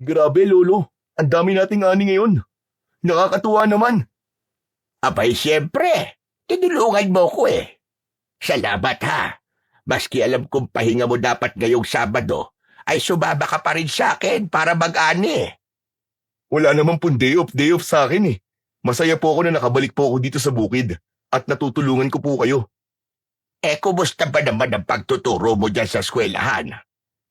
Grabe, Lolo. Ang dami nating ani ngayon. Nakakatuwa naman. Abay, siyempre. Tinulungan mo ko eh. Salamat ha. Maski alam kong pahinga mo dapat ngayong Sabado, ay sumama ka pa rin sa akin para mag-ani. Wala naman pong day off sa akin eh. Masaya po ako na nakabalik po ako dito sa bukid at natutulungan ko po kayo. Kumusta ba naman ang pagtuturo mo dyan sa eskwelahan?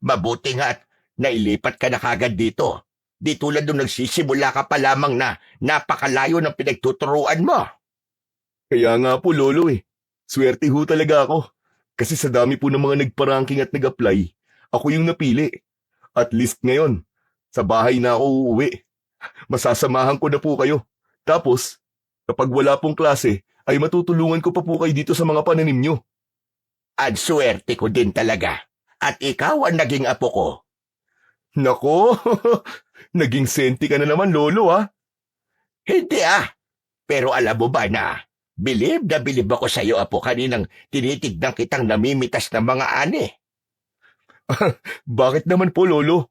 Mabuti nga't nailipat ka na kagad dito. Di tulad nung nagsisimula ka pa lamang na napakalayo ng pinagtuturuan mo. Kaya nga po, Lolo eh. Swerte ho talaga ako. Kasi sa dami po ng mga nagpa-ranking at nag-apply, ako yung napili. At least ngayon, sa bahay na ako uuwi. Masasamahan ko na po kayo. Tapos, kapag wala pong klase, ay matutulungan ko pa po kayo dito sa mga pananim nyo. Ang swerte ko din talaga. At ikaw ang naging apo ko. Nako, naging senti ka na naman, Lolo ah. Hindi ah. Pero alam mo ba na bilib ako sa iyo, apo, kaninang tinitignan kitang namimitas ng mga ani. Bakit naman po, Lolo?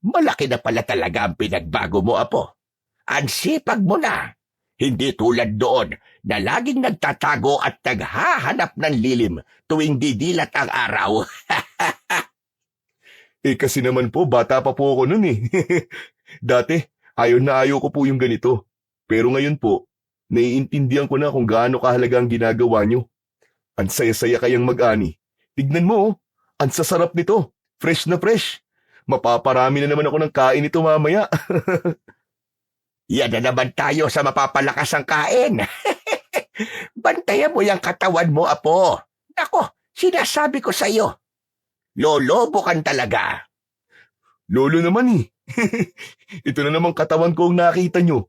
Malaki na pala talaga ang pinagbago mo, apo. Ang sipag mo na. Hindi tulad doon na laging nagtatago at naghahanap ng lilim tuwing didilat ang araw. Kasi naman po, bata pa po ako nun eh. Dati, ayaw na ayaw ko po yung ganito. Pero ngayon po, naiintindihan ko na kung gaano kahalaga ang ginagawa nyo. Ang saya-saya kayang mag-ani. Tignan mo, oh, ang sasarap nito. Fresh na fresh. Mapaparami na naman ako ng kain nito mamaya. Yan na naman tayo sa mapapalakas ang kain. Bantayan mo yung katawan mo, apo. Nako, sinasabi ko sa iyo. Lolobo kan talaga. Lolo naman eh. Ito na namang katawan ko ang nakita nyo.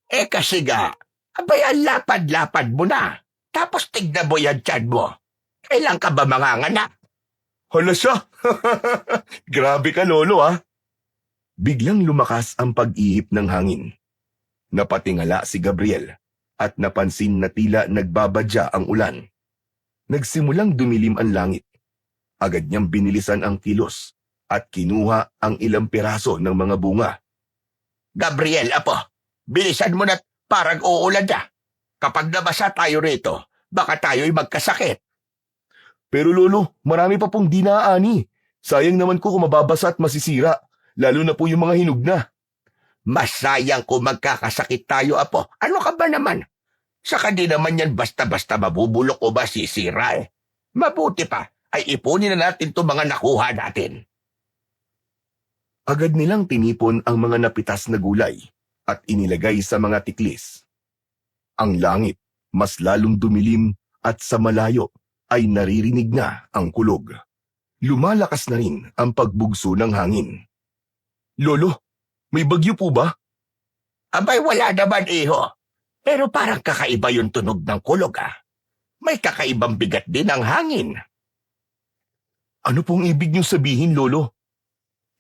Kasi nga, abay ang lapad-lapad mo na. Tapos tignan mo yan tiyan mo. Kailan ka ba manganganak? Hala siya! Grabe ka, Lolo ah. Biglang lumakas ang pag-ihip ng hangin. Napatingala si Gabriel at napansin na tila nagbabadya ang ulan. Nagsimulang dumilim ang langit. Agad niyang binilisan ang kilos at kinuha ang ilang piraso ng mga bunga. Gabriel, apo, bilisan mo na parang uulan na. Kapag nabasa tayo rito, baka tayo'y magkasakit. Pero Lolo, marami pa pong dinaani. Sayang naman ko kung mababasa at masisira, lalo na po yung mga hinog na. Mas sayang kung magkakasakit tayo, apo. Ano ka ba naman? Saka di naman yan basta-basta mabubulok o masisira eh. Mabuti pa ay ipunin na natin itong mga nakuha natin. Agad nilang tinipon ang mga napitas na gulay at inilagay sa mga tiklis. Ang langit mas lalong dumilim at sa malayo ay naririnig na ang kulog. Lumalakas na rin ang pagbugso ng hangin. Lolo, may bagyo po ba? Abay, wala naman, iho. Pero parang kakaiba yung tunog ng kulog, ah. May kakaibang bigat din ang hangin. Ano pong ibig niyong sabihin, Lolo?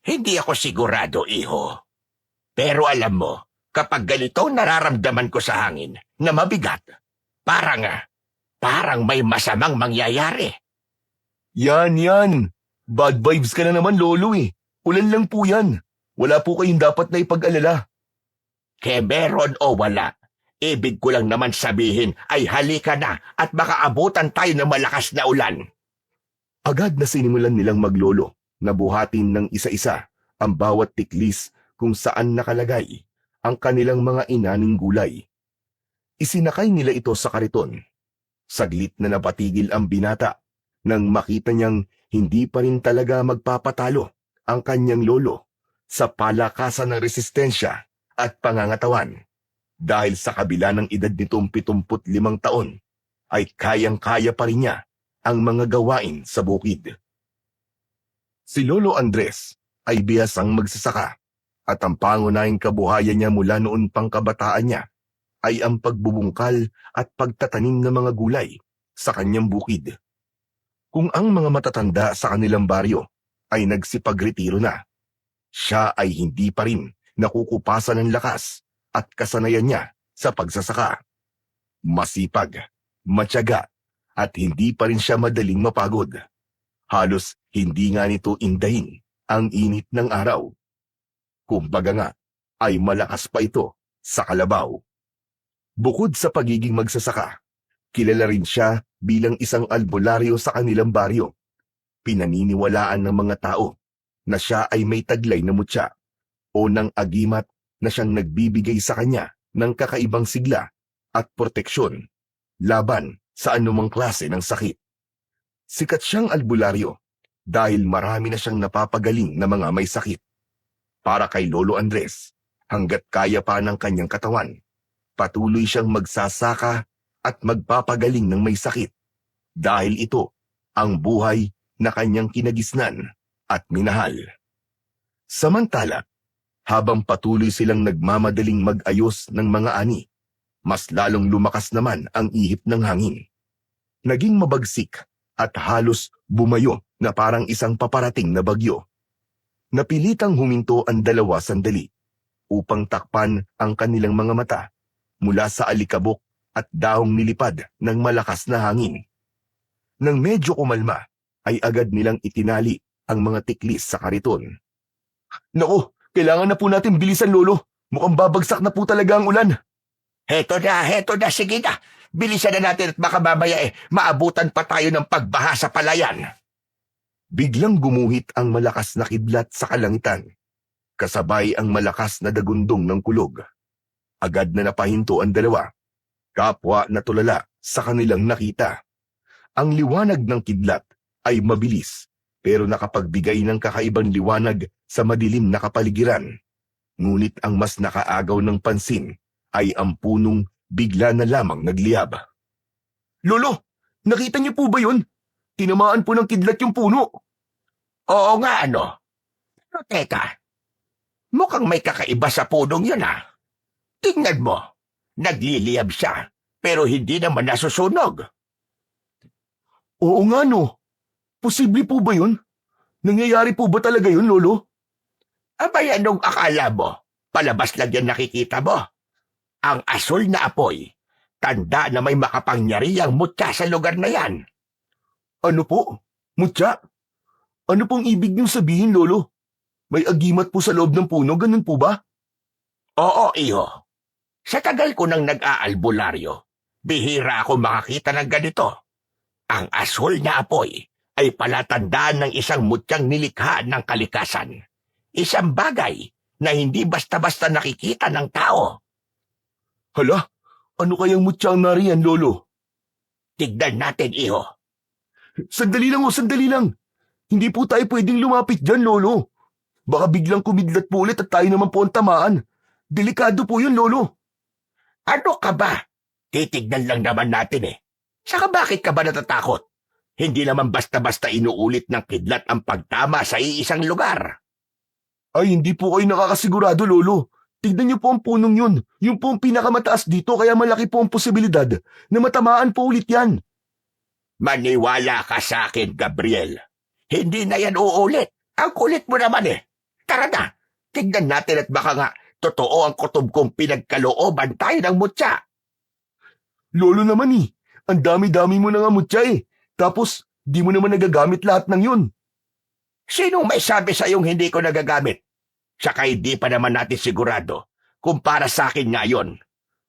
Hindi ako sigurado, iho. Pero alam mo, kapag ganito nararamdaman ko sa hangin na mabigat, parang may masamang mangyayari. Yan. Bad vibes ka na naman, Lolo eh. Ulan lang po yan. Wala po kayong dapat na ipag-alala. Kaya meron o wala, ibig ko lang naman sabihin ay halika na at baka abutan tayo ng malakas na ulan. Agad na sinimulan nilang maglolo na buhatin ng isa-isa ang bawat tiklis kung saan nakalagay ang kanilang mga inaning gulay. Isinakay nila ito sa kariton. Saglit na napatigil ang binata nang makita niyang hindi pa rin talaga magpapatalo ang kanyang lolo sa palakasan ng resistensya at pangangatawan. Dahil sa kabila ng edad nitong 75 taon, ay kayang-kaya pa rin niya ang mga gawain sa bukid. Si Lolo Andres ay bihasang magsasaka at ang pangunahing kabuhayan niya mula noon pang kabataan niya ay ang pagbubungkal at pagtatanim ng mga gulay sa kanyang bukid. Kung ang mga matatanda sa kanilang baryo ay nagsipagretiro na, siya ay hindi pa rin nakukupasan ng lakas at kasanayan niya sa pagsasaka. Masipag, matyaga, at hindi pa rin siya madaling mapagod. Halos hindi nga nito indahin ang init ng araw. Kumbaga nga, ay malakas pa ito sa kalabaw. Bukod sa pagiging magsasaka, kilala rin siya bilang isang albularyo sa kanilang baryo. Pinaniniwalaan ng mga tao na siya ay may taglay na mutya o ng agimat na siyang nagbibigay sa kanya ng kakaibang sigla at proteksyon laban sa anumang klase ng sakit. Sikat siyang albularyo dahil marami na siyang napapagaling na mga may sakit. Para kay Lolo Andres, hanggat kaya pa ng kanyang katawan, patuloy siyang magsasaka at magpapagaling ng may sakit dahil ito ang buhay na kanyang kinagisnan at minahal. Samantala, habang patuloy silang nagmamadaling mag-ayos ng mga ani, mas lalong lumakas naman ang ihip ng hangin. Naging mabagsik at halos bumayo na parang isang paparating na bagyo. Napilitang huminto ang dalawa sandali upang takpan ang kanilang mga mata mula sa alikabok at dahong nilipad ng malakas na hangin. Nang medyo kumalma, ay agad nilang itinali ang mga tiklis sa kariton. Naku, kailangan na po natin bilisan, Lolo. Mukhang babagsak na po talaga ang ulan. Heto na, sige na. Bilisan na natin at baka mamaya maabutan pa tayo ng pagbaha sa palayan. Biglang gumuhit ang malakas na kidlat sa kalangitan, kasabay ang malakas na dagundong ng kulog. Agad na napahinto ang dalawa, kapwa na tulala sa kanilang nakita. Ang liwanag ng kidlat ay mabilis, pero nakapagbigay ng kakaibang liwanag sa madilim na kapaligiran. Ngunit ang mas nakaagaw ng pansin ay ang punong bigla na lamang nagliyab. Lolo, nakita niyo po ba yun? Tinamaan po ng kidlat yung puno. Oo nga, ano? Pero teka, mukhang may kakaiba sa punong yun, ha? Tingnan mo, nagliliyab siya, pero hindi naman nasusunog. Oo nga, no. Posible po ba yun? Nangyayari po ba talaga yun, Lolo? Abay, anong akala mo? Palabas lang yan nakikita mo. Ang asul na apoy, tanda na may makapangyarihang mutya sa lugar na yan. Ano po? Mutya? Ano pong ibig niyong sabihin, Lolo? May agimat po sa loob ng puno, ganun po ba? Oo, iho. Sa tagal ko nang nag-aalbularyo, bihira ako makakita ng ganito. Ang asul na apoy ay palatandaan ng isang mutyang nilikha ng kalikasan. Isang bagay na hindi basta-basta nakikita ng tao. Hala, ano kayang mutyang nariyan, Lolo? Tignan natin, iho. Sandali lang, sandali lang. Hindi po tayo pwedeng lumapit dyan, Lolo. Baka biglang kumidlat po ulit at tayo naman po ang tamaan. Delikado po yun, Lolo. Ano ka ba? Titignan lang naman natin eh. Saka bakit ka ba natatakot? Hindi naman basta-basta inuulit ng kidlat ang pagtama sa iisang lugar. Ay, hindi po kayo nakakasigurado, Lolo. Tignan niyo po ang punong yun. Yung po ang pinakamataas dito kaya malaki po ang posibilidad na matamaan po ulit yan. Maniwala ka sa akin, Gabriel. Hindi na yan uulit. Ang kulit mo naman eh. Tara na, tignan natin at baka nga totoo ang kutob kong pinagkalooban tayo ng mutya. Lolo naman eh. Ang dami-dami mo na nga mutya eh. Tapos, di mo naman nagagamit lahat ng yun. Sinong may sabi sa iyong hindi ko nagagamit? Saka hindi pa naman natin sigurado kung para sa akin nga yun.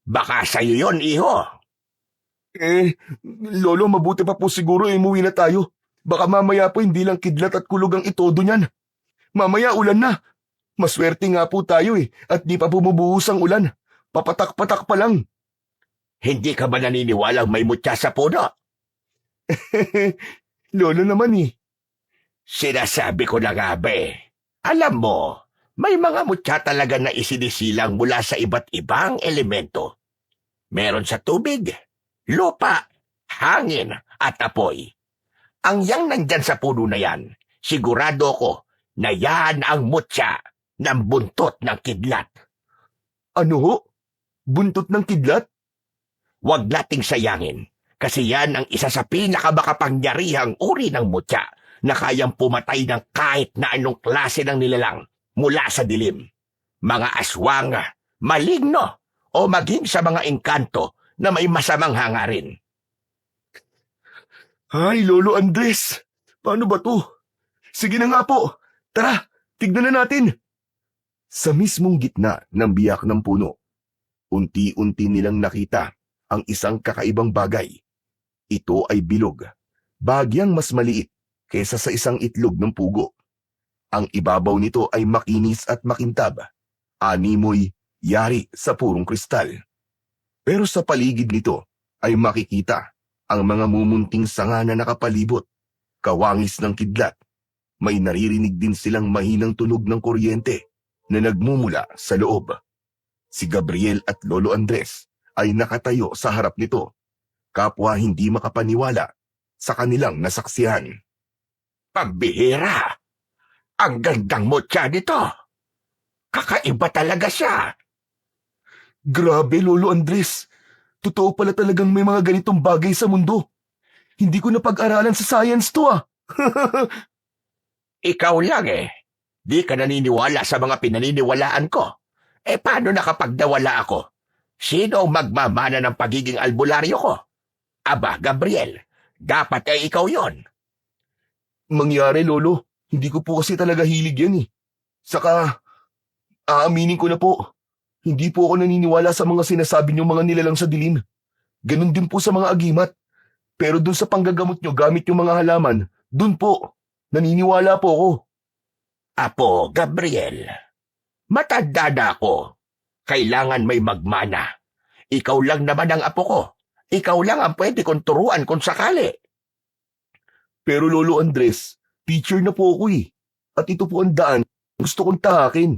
Baka sa iyo yun, iho. Lolo, mabuti pa po siguro umuwi na tayo. Baka mamaya po hindi lang kidlat at kulog ang itodo niyan. Mamaya ulan na. Maswerte nga po tayo eh, at di pa bumubuhos ang ulan. Papatak-patak pa lang. Hindi ka ba naniniwalang may mutya sa puno? Lolo naman eh. Sinasabi ko na nga ba eh. Alam mo, may mga mutya talaga na isinisilang mula sa iba't ibang elemento. Meron sa tubig, lupa, hangin at apoy. Ang yang nandyan sa puno na yan, sigurado ko na yan ang mutya ng buntot ng kidlat. Ano ho? Buntot ng kidlat? Huwag nating sayangin, kasi yan ang isa sa pinakamakapangyarihang uri ng mutya na kayang pumatay ng kahit na anong klase ng nilalang mula sa dilim. Mga aswang, maligno, o maging sa mga engkanto na may masamang hangarin. Ay, Lolo Andres. Paano ba to? Sige na nga po. Tara, tignan na natin. Sa mismong gitna ng biyak ng puno, unti-unti nilang nakita ang isang kakaibang bagay. Ito ay bilog, bagyang mas maliit kaysa sa isang itlog ng pugo. Ang ibabaw nito ay makinis at makintab, animoy yari sa purong kristal. Pero sa paligid nito ay makikita ang mga mumunting sanga na nakapalibot, kawangis ng kidlat. May naririnig din silang mahinang tunog ng kuryente na nagmumula sa loob. Si Gabriel at Lolo Andres ay nakatayo sa harap nito, kapwa hindi makapaniwala sa kanilang nasaksihan. Pambihira! Ang gandang mutya nito! Kakaiba talaga siya! Grabe, Lolo Andres! Totoo pala talagang may mga ganitong bagay sa mundo. Hindi ko napag-aralan sa science to ah. Ikaw lang eh. Di ka naniniwala sa mga pinaniniwalaan ko. Paano nakapagdawala ako? Sino ang magmamana ng pagiging albularyo ko? Aba, Gabriel, dapat ay ikaw yon. Mangyari, Lolo. Hindi ko po kasi talaga hilig yan eh. Saka, aaminin ko na po. Hindi po ako naniniwala sa mga sinasabi niyong mga nilalang sa dilim. Ganon din po sa mga agimat. Pero dun sa panggagamot niyo gamit yung mga halaman, dun po. Naniniwala po ako. Apo, Gabriel, matanda na ako. Kailangan may magmana. Ikaw lang naman ang apo ko. Ikaw lang ang pwede kong turuan kung sakali. Pero Lolo Andres, teacher na po ako eh. At ito po ang daan. Gusto kong tahakin.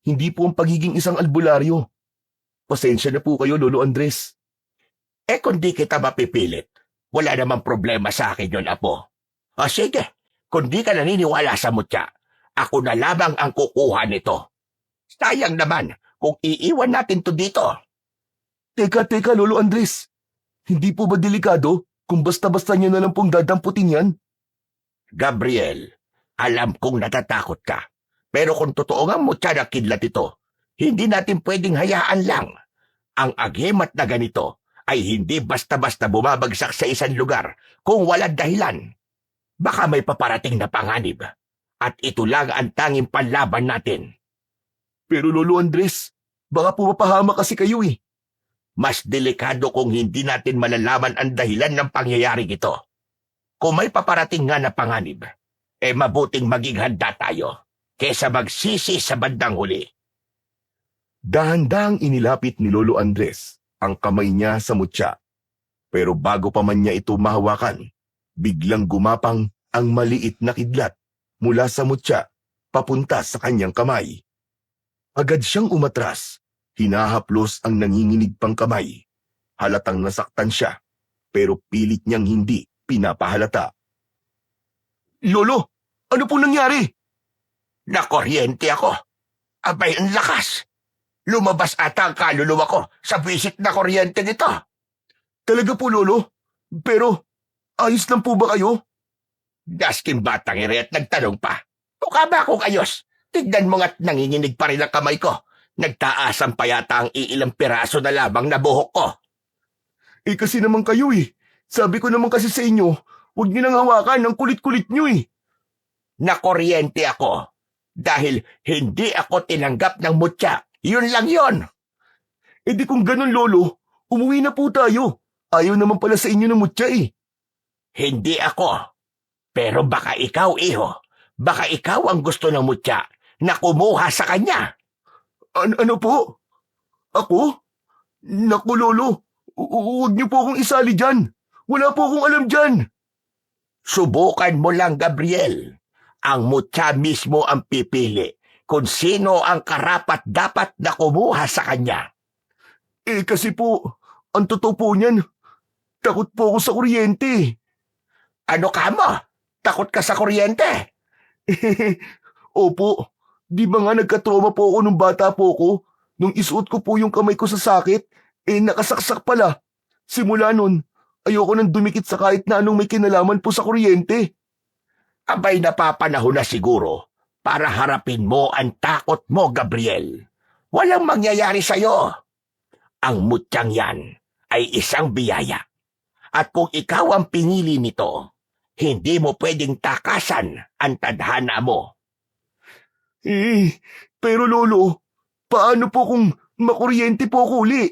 Hindi po ang pagiging isang albularyo. Pasensya na po kayo, Lolo Andres. Kung di kita mapipilit, wala namang problema sa akin yon, apo. O sige, kung di ka naniniwala sa mutya, ako na lamang ang kukuha nito. Sayang naman kung iiwan natin to dito. Teka, Lolo Andres. Hindi po ba delikado kung basta-basta niyo na lang pong dadamputin yan? Gabriel, alam kong natatakot ka. Pero kung totoo nga mutya na kidlat ito, hindi natin pwedeng hayaan lang. Ang agimat na ganito ay hindi basta-basta bumabagsak sa isang lugar kung walang dahilan. Baka may paparating na panganib. At ito lang ang tanging panlaban natin. Pero Lolo Andres, baka po mapahamak kasi kayo eh. Mas delikado kung hindi natin malalaman ang dahilan ng pangyayari ito. Kung may paparating nga na panganib, mabuting maging handa tayo kesa magsisi sa bandang huli. Dahan-dahang inilapit ni Lolo Andres ang kamay niya sa mutya. Pero bago pa man niya ito mahawakan, biglang gumapang ang maliit na kidlat mula sa mutya papunta sa kanyang kamay. Agad siyang umatras, hinahaplos ang nanginginig pang kamay. Halatang nasaktan siya, pero pilit niyang hindi pinapahalata. Lolo, ano po nangyari? Nakuryente ako. Abay, ang lakas. Lumabas ata ang kaluluwa ko sa visit na kuryente nito. Talaga po, Lolo? Pero, ayos lang po ba kayo? Gasking batang ere at nagtanong pa. Mukha ba akong ayos? Tignan mo nga't nanginginig pa rin ang kamay ko. Nagtaasan pa yata ang iilang piraso na lamang na buhok ko. Kasi naman kayo eh. Sabi ko naman kasi sa inyo, huwag niyo nang hawakan, ang kulit-kulit niyo eh. Nakuryente ako. Dahil hindi ako tinanggap ng mutya. Yun lang yon. Di kung ganun, Lolo, umuwi na po tayo. Ayaw naman pala sa inyo ng mutya eh. Hindi ako. Pero baka ikaw, iho. Baka ikaw ang gusto ng mutya na kumuha sa kanya. Ano po? Ako? Naku, Lolo, huwag niyo po akong isali dyan. Wala po akong alam dyan. Subukan mo lang, Gabriel. Ang mutya mismo ang pipili kung sino ang karapat-dapat na kumuha sa kanya. Kasi po, ang totoo po niyan, takot po ako sa kuryente. Ano ka mo? Takot ka sa kuryente? Opo, di ba nga nagka-trauma po ako nung bata po ako? Nung isuot ko po yung kamay ko sa sakit, nakasaksak pala. Simula nun, ayoko nang dumikit sa kahit na anong may kinalaman po sa kuryente. Abay, napapanahon na siguro para harapin mo ang takot mo, Gabriel. Walang mangyayari sa'yo. Ang mutyang yan ay isang biyaya. At kung ikaw ang pinili nito, hindi mo pwedeng takasan ang tadhana mo. Pero lolo, paano po kung makuryente po ako uli?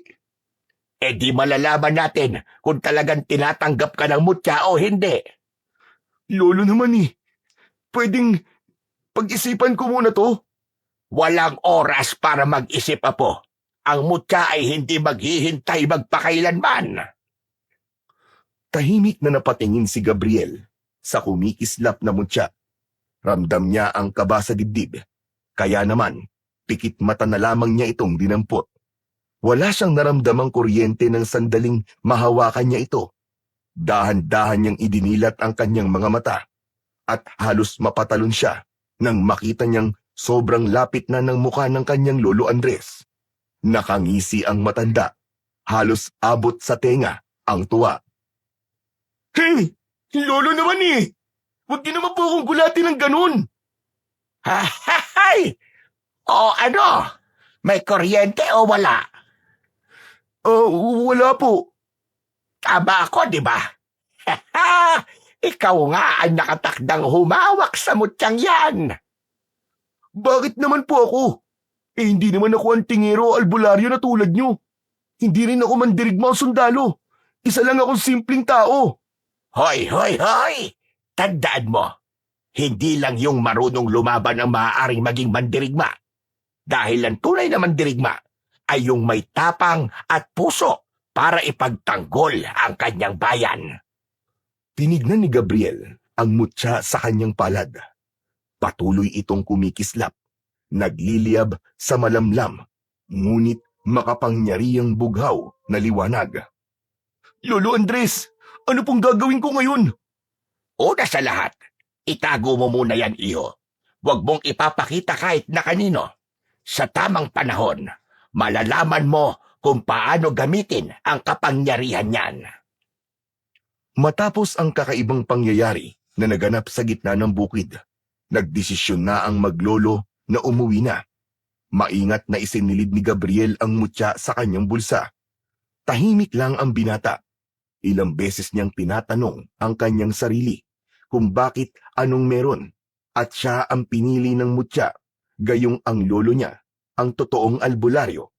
Eh di malalaman natin kung talagang tinatanggap ka ng mutya o hindi. Lolo naman pwedeng pag-isipan ko muna to. Walang oras para mag-isip, apo. Ang mutya ay hindi maghihintay magpakailanman. Tahimik na napatingin si Gabriel sa kumikislap na mutya. Ramdam niya ang kaba sa dibdib. Kaya naman, pikit mata na lamang niya itong dinampot. Wala siyang naramdamang kuryente ng sandaling mahawakan niya ito. Dahan-dahan niyang idinilat ang kanyang mga mata at halos mapatalon siya nang makita niyang sobrang lapit na ng mukha ng kanyang lolo Andres. Nakangisi ang matanda. Halos abot sa tenga ang tuwa. Hey! Lolo naman Huwag niyo naman po akong gulatin ng ganun. Hahahay! O ano? May kuryente o wala? Wala po. Tama ako, di ba? Ikaw nga ang nakatakdang humawak sa mutyang yan. Bakit naman po ako? Hindi naman ako ang tingero o albularyo na tulad niyo. Hindi rin ako mandirigma o sundalo. Isa lang akong simpleng tao. Hoy, hoy, hoy! Tandaan mo, hindi lang yung marunong lumaban ang maaaring maging mandirigma. Dahil ang tunay na mandirigma ay yung may tapang at puso para ipagtanggol ang kanyang bayan. Tinignan ni Gabriel ang mutya sa kanyang palad. Patuloy itong kumikislap, nagliliyab sa malamlam, ngunit makapangyarihang bughaw na liwanag. Lolo Andres, ano pong gagawin ko ngayon? Una sa lahat, itago mo muna yan, iho. Huwag mong ipapakita kahit na kanino. Sa tamang panahon, malalaman mo kung paano gamitin ang kapangyarihan niyan. Matapos ang kakaibang pangyayari na naganap sa gitna ng bukid, nagdesisyon na ang maglolo na umuwi na. Maingat na isinilid ni Gabriel ang mutya sa kanyang bulsa. Tahimik lang ang binata. Ilang beses niyang tinatanong ang kanyang sarili kung bakit anong meron at siya ang pinili ng mutya, gayong ang lolo niya ang totoong albularyo.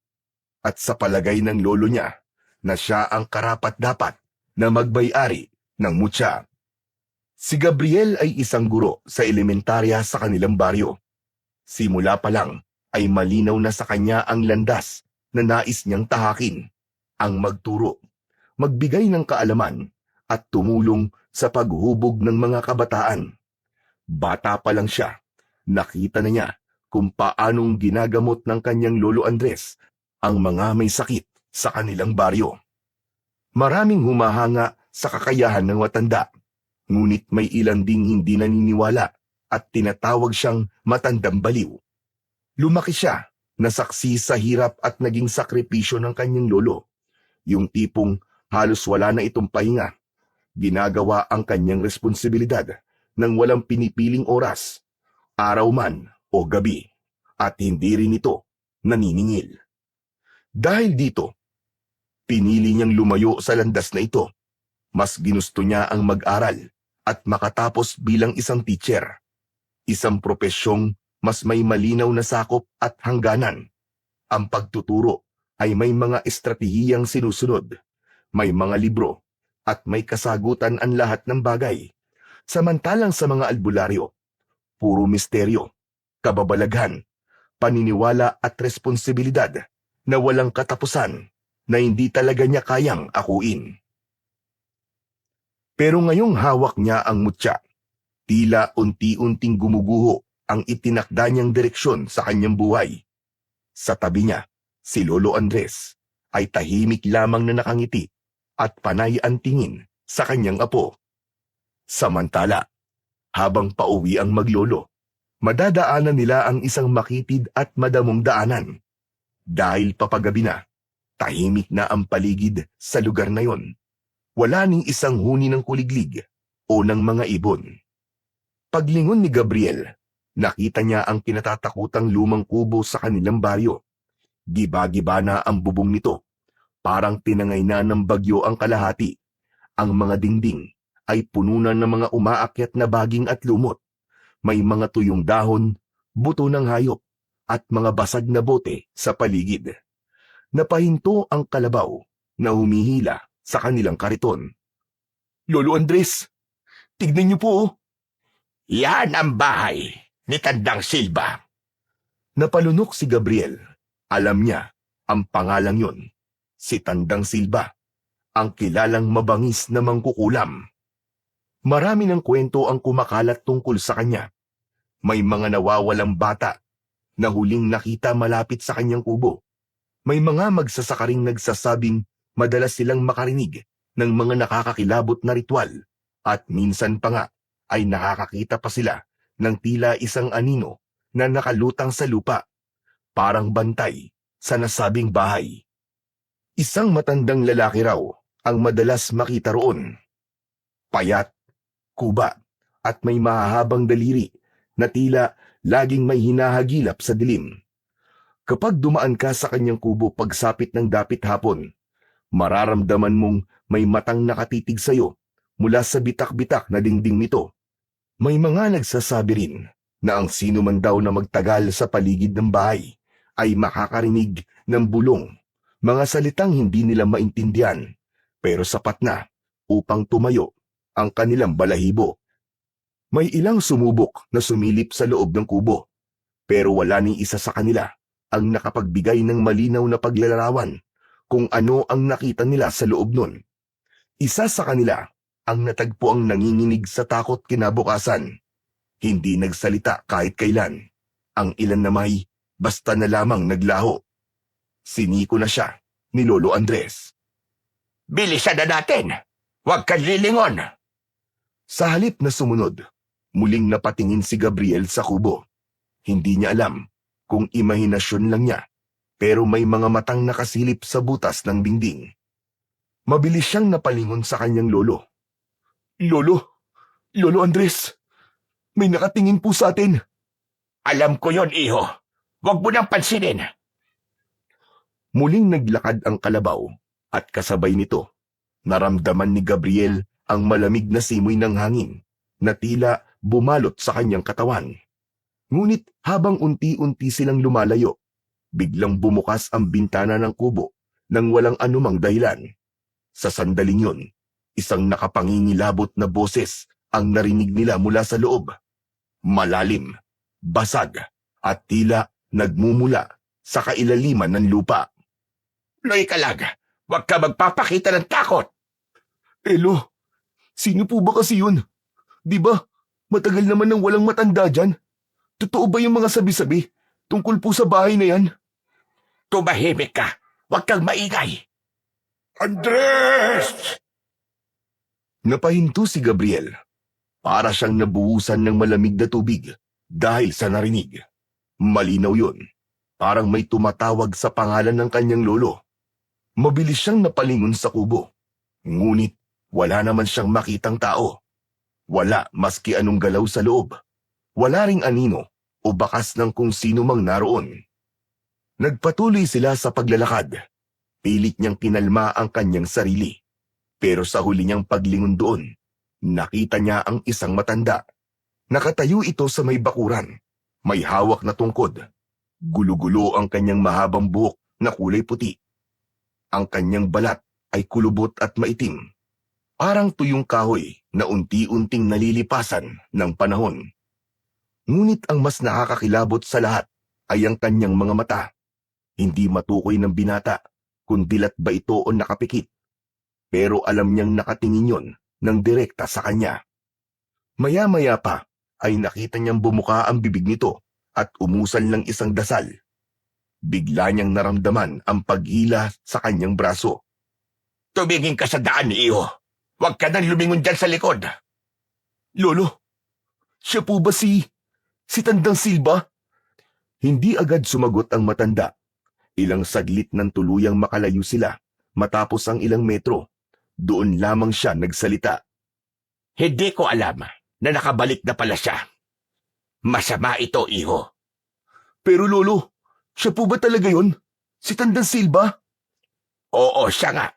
At sa palagay ng lolo niya na siya ang karapat-dapat na magbayari ng mutya. Si Gabriel ay isang guro sa elementarya sa kanilang baryo. Simula pa lang ay malinaw na sa kanya ang landas na nais niyang tahakin, ang magturo, magbigay ng kaalaman at tumulong sa paghubog ng mga kabataan. Bata pa lang siya, nakita na niya kung paanong ginagamot ng kanyang lolo Andres ang mga may sakit sa kanilang baryo. Maraming humahanga sa kakayahan ng matanda, ngunit may ilan ding hindi naniniwala at tinatawag siyang matandang baliw. Lumaki siya na saksi sa hirap at naging sakripisyo ng kanyang lolo, yung tipong halos wala na itong pahinga. Ginagawa ang kanyang responsibilidad nang walang pinipiling oras, araw man o gabi, at hindi rin ito naniningil. Dahil dito, pinili niyang lumayo sa landas na ito. Mas ginusto niya ang mag-aral at makatapos bilang isang teacher. Isang propesyong mas may malinaw na sakop at hangganan. Ang pagtuturo ay may mga estratehiyang sinusunod, may mga libro, at may kasagutan ang lahat ng bagay. Samantalang sa mga albularyo, puro misteryo, kababalaghan, paniniwala at responsibilidad na walang katapusan na hindi talaga niya kayang akuin. Pero ngayong hawak niya ang mutya, tila unti-unting gumuguho ang itinakda niyang direksyon sa kanyang buhay. Sa tabi niya, si Lolo Andres ay tahimik lamang na nakangiti at panay ang tingin sa kanyang apo. Samantala, habang pauwi ang maglolo, madadaanan nila ang isang makitid at madamong daanan. Dahil papagabi na, tahimik na ang paligid sa lugar na yon. Wala ning isang huni ng kuliglig o ng mga ibon. Paglingon ni Gabriel, nakita niya ang kinatatakutang lumang kubo sa kanilang baryo. Giba-giba na ang bubong nito. Parang tinangay na ng bagyo ang kalahati. Ang mga dingding ay puno na ng mga umaakyat na baging at lumot. May mga tuyong dahon, buto ng hayop, at mga basag na bote sa paligid. Napahinto ang kalabaw na humihila sa kanilang kariton. Lolo Andres, tignan niyo po oh. Yan ang bahay ni Tandang Silva. Napalunok si Gabriel. Alam niya ang pangalang yon. Si Tandang Silva, ang kilalang mabangis na mangkukulam. Marami ng kwento ang kumakalat tungkol sa kanya. May mga nawawalang bata na huling nakita malapit sa kanyang kubo. May mga magsasakaring nagsasabing madalas silang makarinig ng mga nakakakilabot na ritual at minsan pa nga ay nakakakita pa sila ng tila isang anino na nakalutang sa lupa, parang bantay sa nasabing bahay. Isang matandang lalaki raw ang madalas makita roon. Payat, kuba, at may mahahabang daliri na tila laging may hinahagilap sa dilim. Kapag dumaan ka sa kanyang kubo pagsapit ng dapit hapon, mararamdaman mong may matang nakatitig sa'yo mula sa bitak-bitak na dingding nito. May mga nagsasabi rin na ang sino man daw na magtagal sa paligid ng bahay ay makakarinig ng bulong, mga salitang hindi nila maintindihan pero sapat na upang tumayo ang kanilang balahibo. May ilang sumubok na sumilip sa loob ng kubo pero wala ni isa sa kanila ang nakapagbigay ng malinaw na paglalarawan kung ano ang nakita nila sa loob nun. Isa sa kanila ang natagpo ang nanginginig sa takot kinabukasan. Hindi nagsalita kahit kailan. Ang ilan na may basta na lamang naglaho. Siniko na siya ni Lolo Andres. Bilisan na natin! Huwag kang lilingon! Sa halip na sumunod, muling napatingin si Gabriel sa kubo. Hindi niya alam kung imahinasyon lang niya, pero may mga matang nakasilip sa butas ng dingding. Mabilis siyang napalingon sa kanyang lolo. Lolo Andres, may nakatingin po sa atin. Alam ko yon, iho. Huwag mo nang pansinin. Muling naglakad ang kalabaw at kasabay nito, naramdaman ni Gabriel ang malamig na simoy ng hangin na tila bumalot sa kanyang katawan. Ngunit habang unti-unti silang lumalayo, biglang bumukas ang bintana ng kubo nang walang anumang dahilan. Sa sandaling yun, isang nakapangingilabot na boses ang narinig nila mula sa loob. Malalim, basag, at tila nagmumula sa kailaliman ng lupa. Loy Kalag, huwag ka magpapakita ng takot. Elo, sino po ba kasi yun? Di ba, matagal naman nang walang matanda dyan? Totoo ba yung mga sabi-sabi tungkol po sa bahay na yan? Tumahimik ka. Huwag kang maingay. Andres! Napahinto si Gabriel. Para siyang nabuhusan ng malamig na tubig dahil sa narinig. Malinaw yun. Parang may tumatawag sa pangalan ng kanyang lolo. Mabilis siyang napalingon sa kubo. Ngunit wala naman siyang makitang tao. Wala maski anong galaw sa loob. Wala ring anino o bakas ng kung sino mang naroon. Nagpatuloy sila sa paglalakad. Pilit niyang kinalma ang kanyang sarili. Pero sa huli niyang paglingon doon, nakita niya ang isang matanda. Nakatayo ito sa may bakuran. May hawak na tungkod. Gulo-gulo ang kanyang mahabang buhok na kulay puti. Ang kanyang balat ay kulubot at maitim. Parang tuyong kahoy na unti-unting nalilipasan ng panahon. Ngunit ang mas nakakakilabot sa lahat ay ang kanyang mga mata. Hindi matukoy ng binata kung dilat ba ito o nakapikit. Pero alam niyang nakatingin yon ng direkta sa kanya. Maya-maya pa ay nakita niyang bumuka ang bibig nito at umusan lang isang dasal. Bigla niyang naramdaman ang paghila sa kanyang braso. Tumingin ka sa daan, iho. Huwag ka nang lumingon dyan sa likod. Lolo, siya po ba si Tandang Silva? Hindi agad sumagot ang matanda. Ilang saglit nang tuluyang makalayo sila matapos ang ilang metro. Doon lamang siya nagsalita. Hindi ko alam na nakabalik na pala siya. Masama ito, iho. Pero lolo, siya po ba talaga yon? Si Tandang Silva? Oo, siya nga.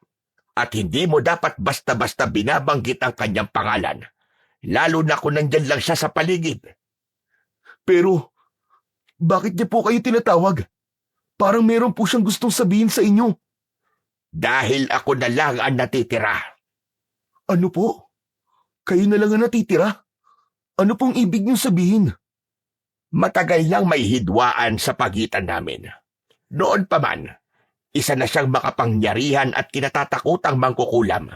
At hindi mo dapat basta-basta binabanggit ang kanyang pangalan. Lalo na kung nandyan lang siya sa paligid. Pero Bakit niya po kayo tinatawag? Parang meron po siyang gustong sabihin sa inyo. Dahil ako na lang ang natitira. Ano po? Kayo na lang ang natitira? Ano pong ibig niyong sabihin? Matagal nang may hidwaan sa pagitan namin. Noon pa man, isa na siyang makapangyarihan at kinatatakutang mangkukulam.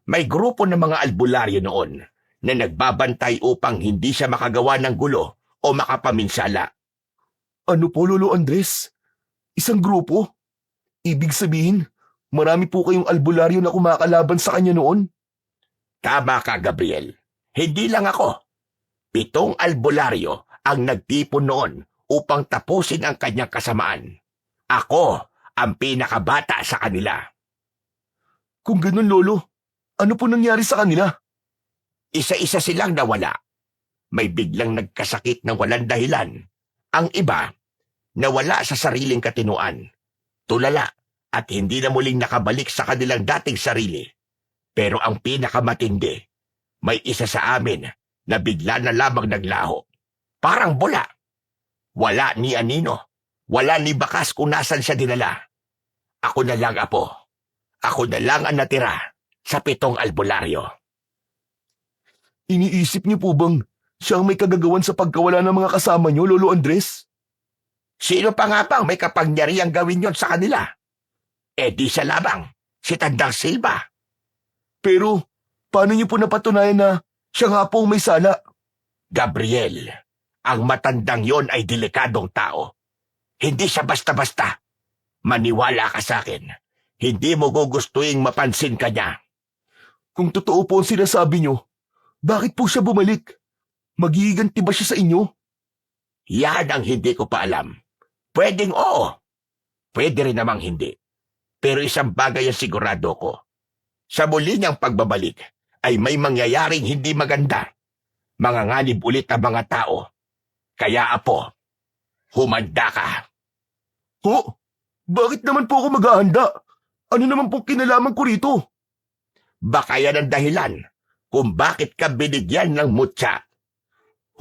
May grupo ng mga albularyo noon na nagbabantay upang hindi siya makagawa ng gulo o makapaminsala. Ano po, Lolo Andres? Isang grupo? Ibig sabihin, marami po kayong albularyo na kumakalaban sa kanya noon? Tama ka, Gabriel. Hindi lang ako. 7 albularyo ang nagtipon noon upang tapusin ang kanyang kasamaan. Ako ang pinakabata sa kanila. Kung ganun, Lolo, ano po nangyari sa kanila? Isa-isa silang nawala. May biglang nagkasakit ng walang dahilan. Ang iba, nawala sa sariling katinuan. Tulala at hindi na muling nakabalik sa kanilang dating sarili. Pero ang pinakamatindi, may isa sa amin na bigla na lamang naglaho. Parang bula. Wala ni anino. Wala ni bakas kung nasan siya dinala. Ako na lang, Apo. Ako na lang ang natira sa 7 albularyo. Iniisip niyo po bang siya ang may kagagawan sa pagkawala ng mga kasama niyo, Lolo Andres? Sino pa nga bang may kapangyarihang gawin yon sa kanila? Di siya lamang, si Tandang Silva. Pero, paano niyo po napatunayan na siya nga po ang may sala? Gabriel, ang matandang yon ay delikadong tao. Hindi siya basta-basta. Maniwala ka sa akin. Hindi mo gugustuhin mapansin ka niya. Kung totoo po ang sinasabi niyo, bakit po siya bumalik? Maghihiganti ba siya sa inyo? Yan ang hindi ko pa alam. Pwedeng oo. Pwede rin namang hindi. Pero isang bagay ang sigurado ko. Sa muli niyang pagbabalik ay may mangyayaring hindi maganda. Manganganib ulit ang mga tao. Kaya, Apo, humanda ka. Ho? Bakit naman po ako maghahanda? Ano naman po kinalaman ko rito? Baka yan ang dahilan kung bakit ka binigyan ng mutya.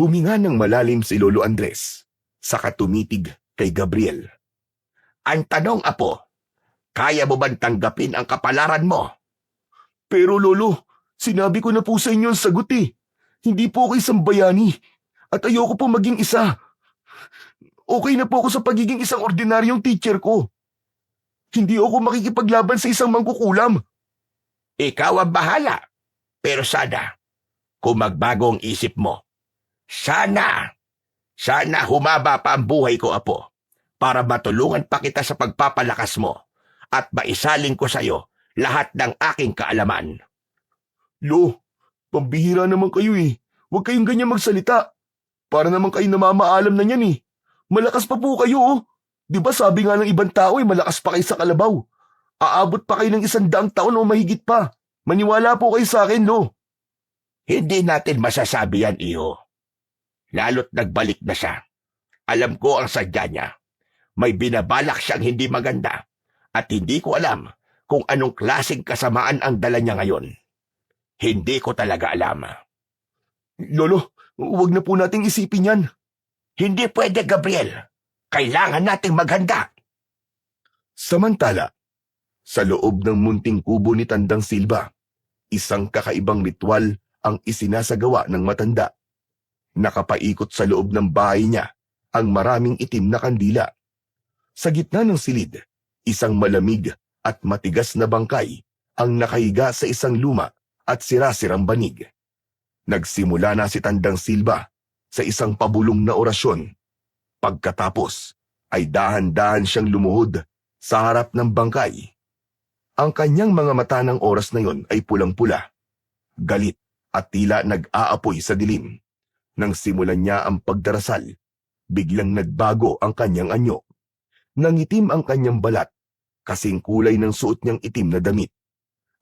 Huminga ng malalim si Lolo Andres, saka tumitig kay Gabriel. Ang tanong, Apo, kaya mo bang tanggapin ang kapalaran mo? Pero Lolo, sinabi ko na po sa inyo ang sagot eh. Hindi po ako isang bayani at ayoko po maging isa. Okay na po ako sa pagiging isang ordinaryong teacher ko. Hindi ako makikipaglaban sa isang mangkukulam. Ikaw ang bahala. Pero sana, kung magbago ang isip mo, sana humaba pa ang buhay ko, Apo, para matulungan pa kita sa pagpapalakas mo at maisaling ko sa iyo lahat ng aking kaalaman. Lo, pambihira naman kayo eh. Huwag kayong ganyan magsalita. Para naman kayo namamaalam na niyan eh. Malakas pa po kayo oh. Di ba sabi nga ng ibang tao eh, malakas pa kayo sa kalabaw. Aabot pa kayo ng 100 taon o mahigit pa. Maniwala po kayo sa akin, Lo. Hindi natin masasabi yan, Iho. Lalo't nagbalik na siya. Alam ko ang sadya niya. May binabalak siyang hindi maganda at hindi ko alam kung anong klaseng kasamaan ang dala niya ngayon. Hindi ko talaga alam. Lolo, huwag na po nating isipin yan. Hindi pwede, Gabriel. Kailangan nating maghanda. Samantala, sa loob ng munting kubo ni Tandang Silva, isang kakaibang ritual ang isinasagawa ng matanda. Nakapaikot sa loob ng bahay niya ang maraming itim na kandila. Sa gitna ng silid, isang malamig at matigas na bangkay ang nakahiga sa isang luma at sirasirang banig. Nagsimula na si Tandang Silva sa isang pabulong na orasyon. Pagkatapos ay dahan-dahan siyang lumuhod sa harap ng bangkay. Ang kanyang mga mata ng oras na yon ay pulang-pula, galit at tila nag-aapoy sa dilim. Nang simulan niya ang pagdarasal, biglang nagbago ang kanyang anyo. Nangitim ang kanyang balat, kasing kulay ng suot niyang itim na damit.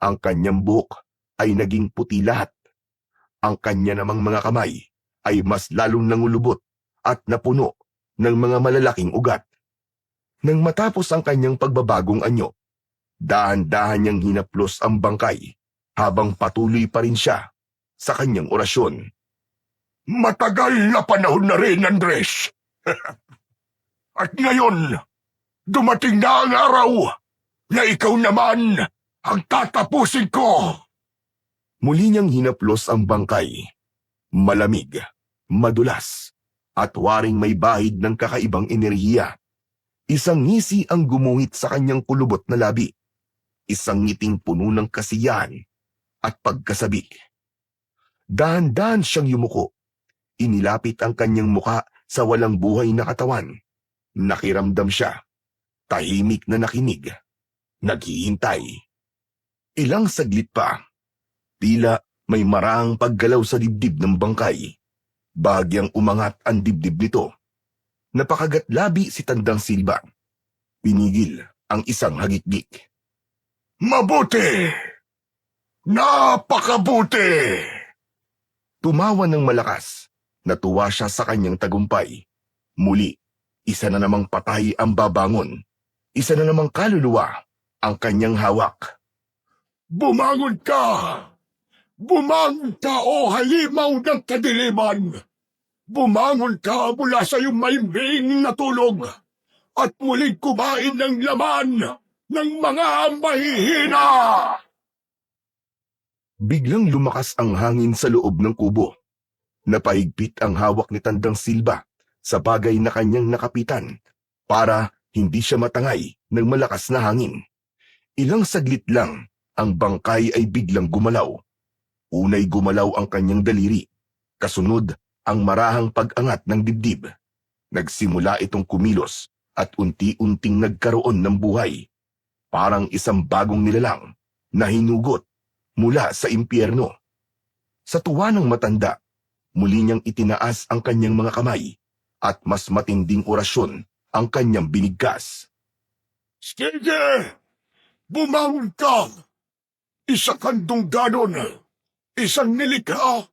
Ang kanyang buhok ay naging puti lahat. Ang kanya namang mga kamay ay mas lalong nangulubot at napuno ng mga malalaking ugat. Nang matapos ang kanyang pagbabagong anyo, dahan-dahan niyang hinaplos ang bangkay habang patuloy pa rin siya sa kanyang orasyon. Matagal na panahon na rin, Andres. At ngayon, dumating na ang araw na ikaw naman ang tatapusin ko. Muli niyang hinaplos ang bangkay. Malamig, madulas, at waring may bahid ng kakaibang enerhiya. Isang ngisi ang gumuhit sa kanyang kulubot na labi. Isang ngiting puno ng kasiyahan at pagkasabik. Dahan-dahan siyang yumuko. Inilapit ang kanyang muka sa walang buhay na katawan. Nakiramdam siya. Tahimik na nakinig. Naghihintay. Ilang saglit pa. Tila may marang paggalaw sa dibdib ng bangkay. Bahagyang umangat ang dibdib nito. Napakagatlabi si Tandang Silba. Pinigil ang isang hagikdik. Mabuti! Napakabuti! Tumawa ng malakas. Natuwa siya sa kanyang tagumpay. Muli, isa na namang patay ang babangon. Isa na namang kaluluwa ang kanyang hawak. Bumangon ka! Bumangon ka o halimaw ng kadiliman! Bumangon ka mula sa iyong mahimbing na tulog at muling kumain ng laman ng mga mahihina! Biglang lumakas ang hangin sa loob ng kubo. Napahigpit ang hawak ni Tandang Silba sa bagay na kanyang nakapitan para hindi siya matangay ng malakas na hangin. Ilang saglit lang, ang bangkay ay biglang gumalaw. Unay gumalaw ang kanyang daliri. Kasunod, ang marahang pag-angat ng dibdib. Nagsimula itong kumilos at unti-unting nagkaroon ng buhay. Parang isang bagong nilalang na hinugot mula sa impyerno. Sa tuwa ng matanda, muli niyang itinaas ang kanyang mga kamay at mas matinding orasyon ang kanyang binigkas. Sige! Bumangon ka! Isa kang dungganon! Isang nilikha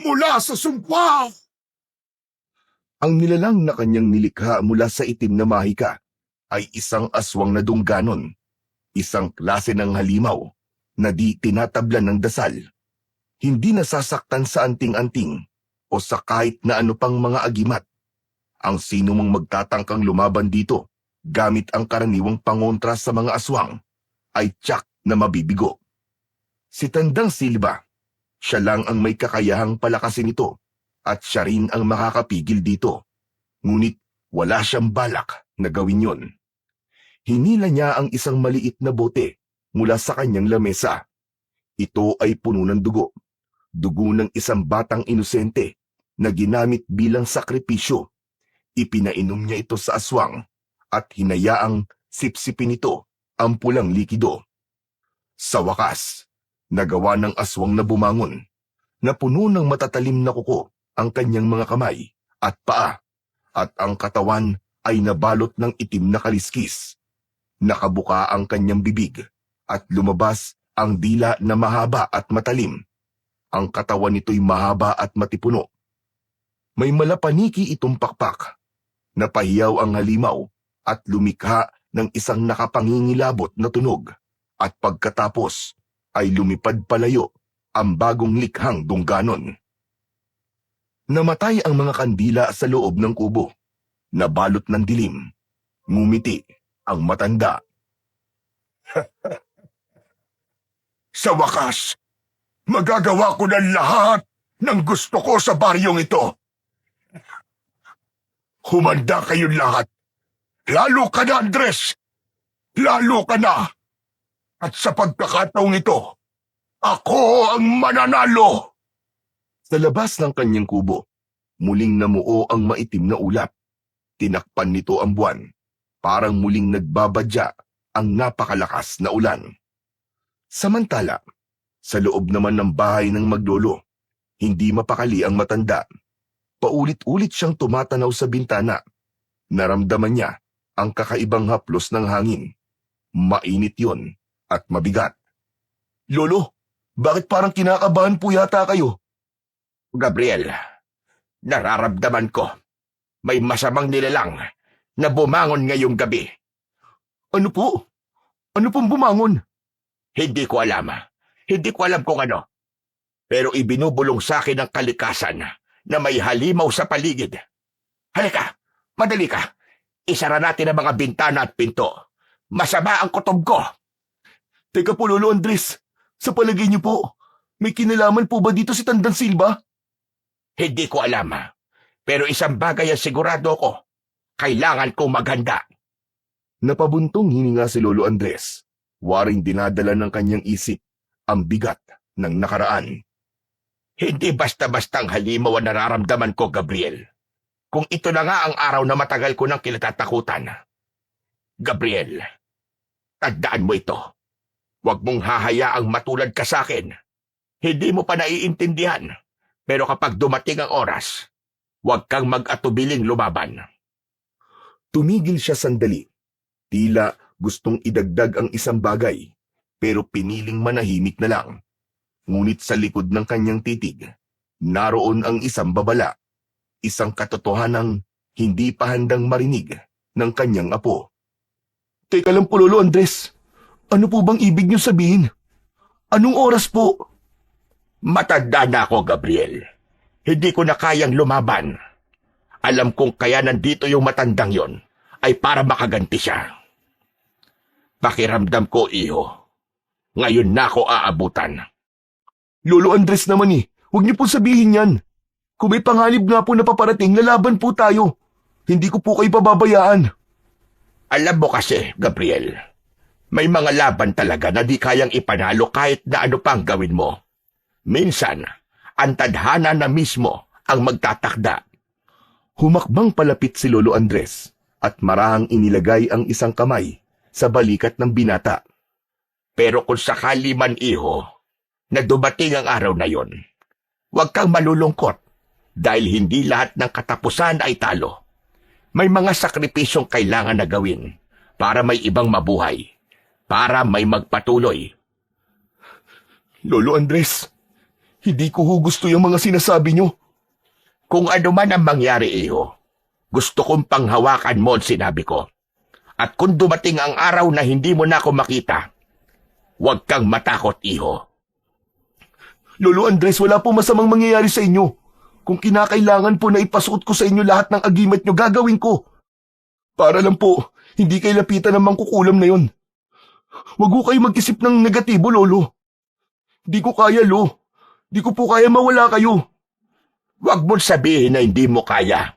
mula sa sumpa! Ang nilalang na kanyang nilikha mula sa itim na mahika ay isang aswang na dungganon, isang klase ng halimaw na di tinatablan ng dasal. Hindi nasasaktan sa anting-anting o sa kahit na ano pang mga agimat. Ang sino mang magtatangkang lumaban dito gamit ang karaniwang pangontra sa mga aswang ay tiyak na mabibigo. Si Tandang Silba, siya lang ang may kakayahang palakasin ito at siya rin ang makakapigil dito. Ngunit wala siyang balak na gawin yon. Hinila niya ang isang maliit na bote mula sa kanyang lamesa. Ito ay puno ng dugo. Dugo ng isang batang inosente na ginamit bilang sakripisyo. Ipinainom niya ito sa aswang at hinayaang sipsipin ito ang pulang likido. Sa wakas, nagawa ng aswang na bumangon, na puno ng matatalim na kuko ang kanyang mga kamay at paa, at ang katawan ay nabalot ng itim na kaliskis. Nakabuka ang kanyang bibig at lumabas ang dila na mahaba at matalim. Ang katawan nito'y mahaba at matipuno. May malapaniki itong pakpak. Napahiyaw ang halimaw at lumikha ng isang nakapangingilabot na tunog. At pagkatapos ay lumipad palayo ang bagong likhang dungganon. Namatay ang mga kandila sa loob ng kubo. Nabalot ng dilim. Ngumiti ang matanda. Sa wakas, magagawa ko ng lahat ng gusto ko sa baryong ito. Humanda kayong lahat. Lalo ka na, Andres. Lalo ka na. At sa pagkakataong ito, ako ang mananalo. Sa labas ng kanyang kubo, muling namuo ang maitim na ulap. Tinakpan nito ang buwan. Parang muling nagbabadya ang napakalakas na ulan. Samantala, sa loob naman ng bahay ng maglolo, hindi mapakali ang matanda. Paulit-ulit siyang tumatanaw sa bintana. Naramdaman niya ang kakaibang haplos ng hangin. Mainit yon at mabigat. Lolo, bakit parang kinakabahan po yata kayo? Gabriel, nararamdaman ko. May masamang nilalang na bumangon ngayong gabi. Ano po? Ano pong bumangon? Hindi ko alam. Hindi ko alam kung ano. Pero ibinubulong sa akin ng kalikasan na may halimaw sa paligid. Halika, madali ka. Isara natin ang mga bintana at pinto. Masama ang kutob ko. Teka po, Lolo Andres. Sa palagay niyo po, may kinalaman po ba dito si Tandang Silva? Hindi ko alam. Pero isang bagay ang sigurado ko. Kailangan kong maghanda. Napabuntong hininga si Lolo Andres. Waring dinadala ng kanyang isip ang bigat ng nakaraan. Hindi basta-bastang halimaw ang nararamdaman ko, Gabriel. Kung ito na nga ang araw na matagal ko nang kinatatakutan. Gabriel, tandaan mo ito. Huwag mong hahayaang matulad ka sa akin. Hindi mo pa naiintindihan. Pero kapag dumating ang oras, huwag kang mag-atubiling lumaban. Tumigil siya sandali. Tila gustong idagdag ang isang bagay, pero piniling manahimik na lang. Ngunit sa likod ng kanyang titig, naroon ang isang babala. Isang katotohanang hindi pa handang marinig ng kanyang apo. Teka lang po, Lolo Andres. Ano po bang ibig niyo sabihin? Anong oras po? Matanda na ako, Gabriel. Hindi ko na kayang lumaban. Alam kong kaya nandito yung matandang yon ay para makaganti siya. Pakiramdam ko, iho. Ngayon na ako aabutan. Lolo Andres naman huwag niyo po sabihin yan. Kung may panganib nga po na paparating, lalaban po tayo. Hindi ko po kayo pababayaan. Alam mo kasi, Gabriel, may mga laban talaga na di kayang ipanalo kahit na ano pang gawin mo. Minsan, ang tadhana na mismo ang magtatakda. Humakbang palapit si Lolo Andres at marahang inilagay ang isang kamay sa balikat ng binata. Pero kung sakali man, iho, na dumating ang araw na yon, huwag kang malulungkot dahil hindi lahat ng katapusan ay talo. May mga sakripisyong kailangan na gawin para may ibang mabuhay, para may magpatuloy. Lolo Andres, hindi ko gusto yung mga sinasabi niyo. Kung ano man ang mangyari, iho, gusto kong panghawakan mo ang sinabi ko. At kung dumating ang araw na hindi mo na ako makita, huwag kang matakot, iho. Lolo Andres, wala po masamang mangyayari sa inyo. Kung kinakailangan po na ipasuot ko sa inyo lahat ng agimat nyo, gagawin ko. Para lang po, hindi kayo lapitan ng mangkukulam na yon. Huwag ko kayo mag-isip ng negatibo, Lolo. Di ko kaya, Lo. Di ko po kaya mawala kayo. Huwag mong sabihin na hindi mo kaya.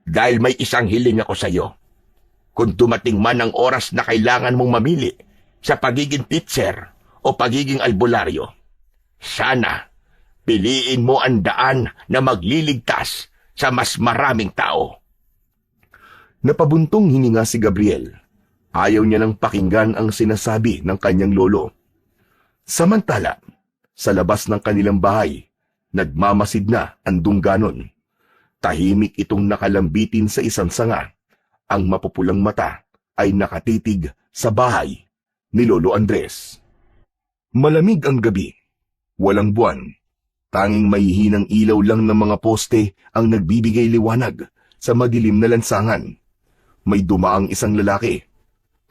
Dahil may isang hiling ako sa iyo. Kung dumating man ang oras na kailangan mong mamili sa pagiging teacher o pagiging albularyo, sana piliin mo ang daan na magliligtas sa mas maraming tao. Napabuntong hininga si Gabriel. Ayaw niya nang pakinggan ang sinasabi ng kanyang lolo. Samantala, sa labas ng kanilang bahay, nagmamasid na ang dungganon. Tahimik itong nakalambitin sa isang sanga. Ang mapupulang mata ay nakatitig sa bahay ni Lolo Andres. Malamig ang gabi. Walang buwan. Tanging mahihinang ilaw lang ng mga poste ang nagbibigay liwanag sa madilim na lansangan. May dumaang isang lalaki.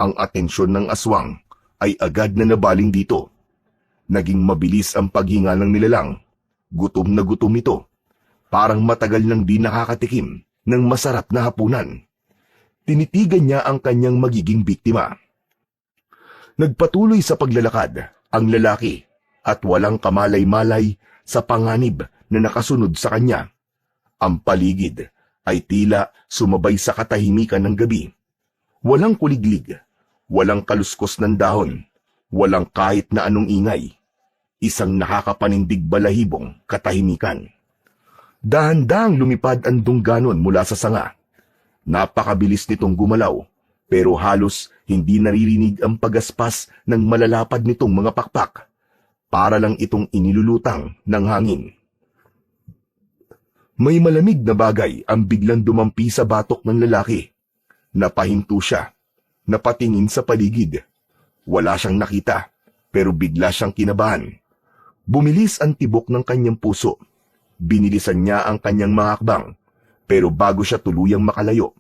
Ang atensyon ng aswang ay agad na nabaling dito. Naging mabilis ang paghinga ng nilalang. Gutom na gutom ito. Parang matagal nang di nakakatikim ng masarap na hapunan. Tinitigan niya ang kanyang magiging biktima. Nagpatuloy sa paglalakad ang lalaki at walang kamalay-malay sa panganib na nakasunod sa kanya. Ang paligid ay tila sumabay sa katahimikan ng gabi. Walang kuliglig, walang kaluskos ng dahon, walang kahit na anong ingay. Isang nakakapanindig balahibong katahimikan. Dahan-dahang lumipad ang dungganon mula sa sanga. Napakabilis nitong gumalaw, pero halos hindi naririnig ang pagaspas ng malalapad nitong mga pakpak. Para lang itong inilulutang ng hangin. May malamig na bagay ang biglang dumampi sa batok ng lalaki. Napahinto siya, napatingin sa paligid. Wala siyang nakita, pero bigla siyang kinabahan. Bumilis ang tibok ng kanyang puso. Binilisan niya ang kanyang mga hakbang, pero bago siya tuluyang makalayo,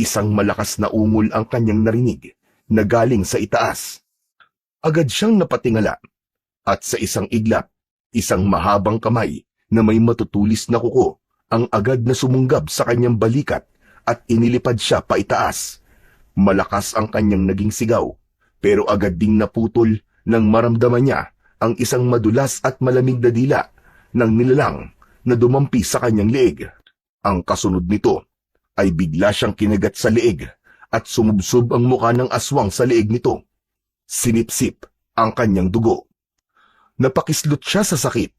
isang malakas na ungol ang kanyang narinig na galing sa itaas. Agad siyang napatingala. At sa isang iglap, isang mahabang kamay na may matutulis na kuko ang agad na sumunggab sa kanyang balikat at inilipad siya paitaas. Malakas ang kanyang naging sigaw, pero agad ding naputol nang maramdaman niya ang isang madulas at malamig na dila ng nilalang na dumampi sa kanyang leeg. Ang kasunod nito ay bigla siyang kinagat sa leeg at sumubsob ang muka ng aswang sa leeg nito. Sinipsip ang kanyang dugo. Napakislot siya sa sakit.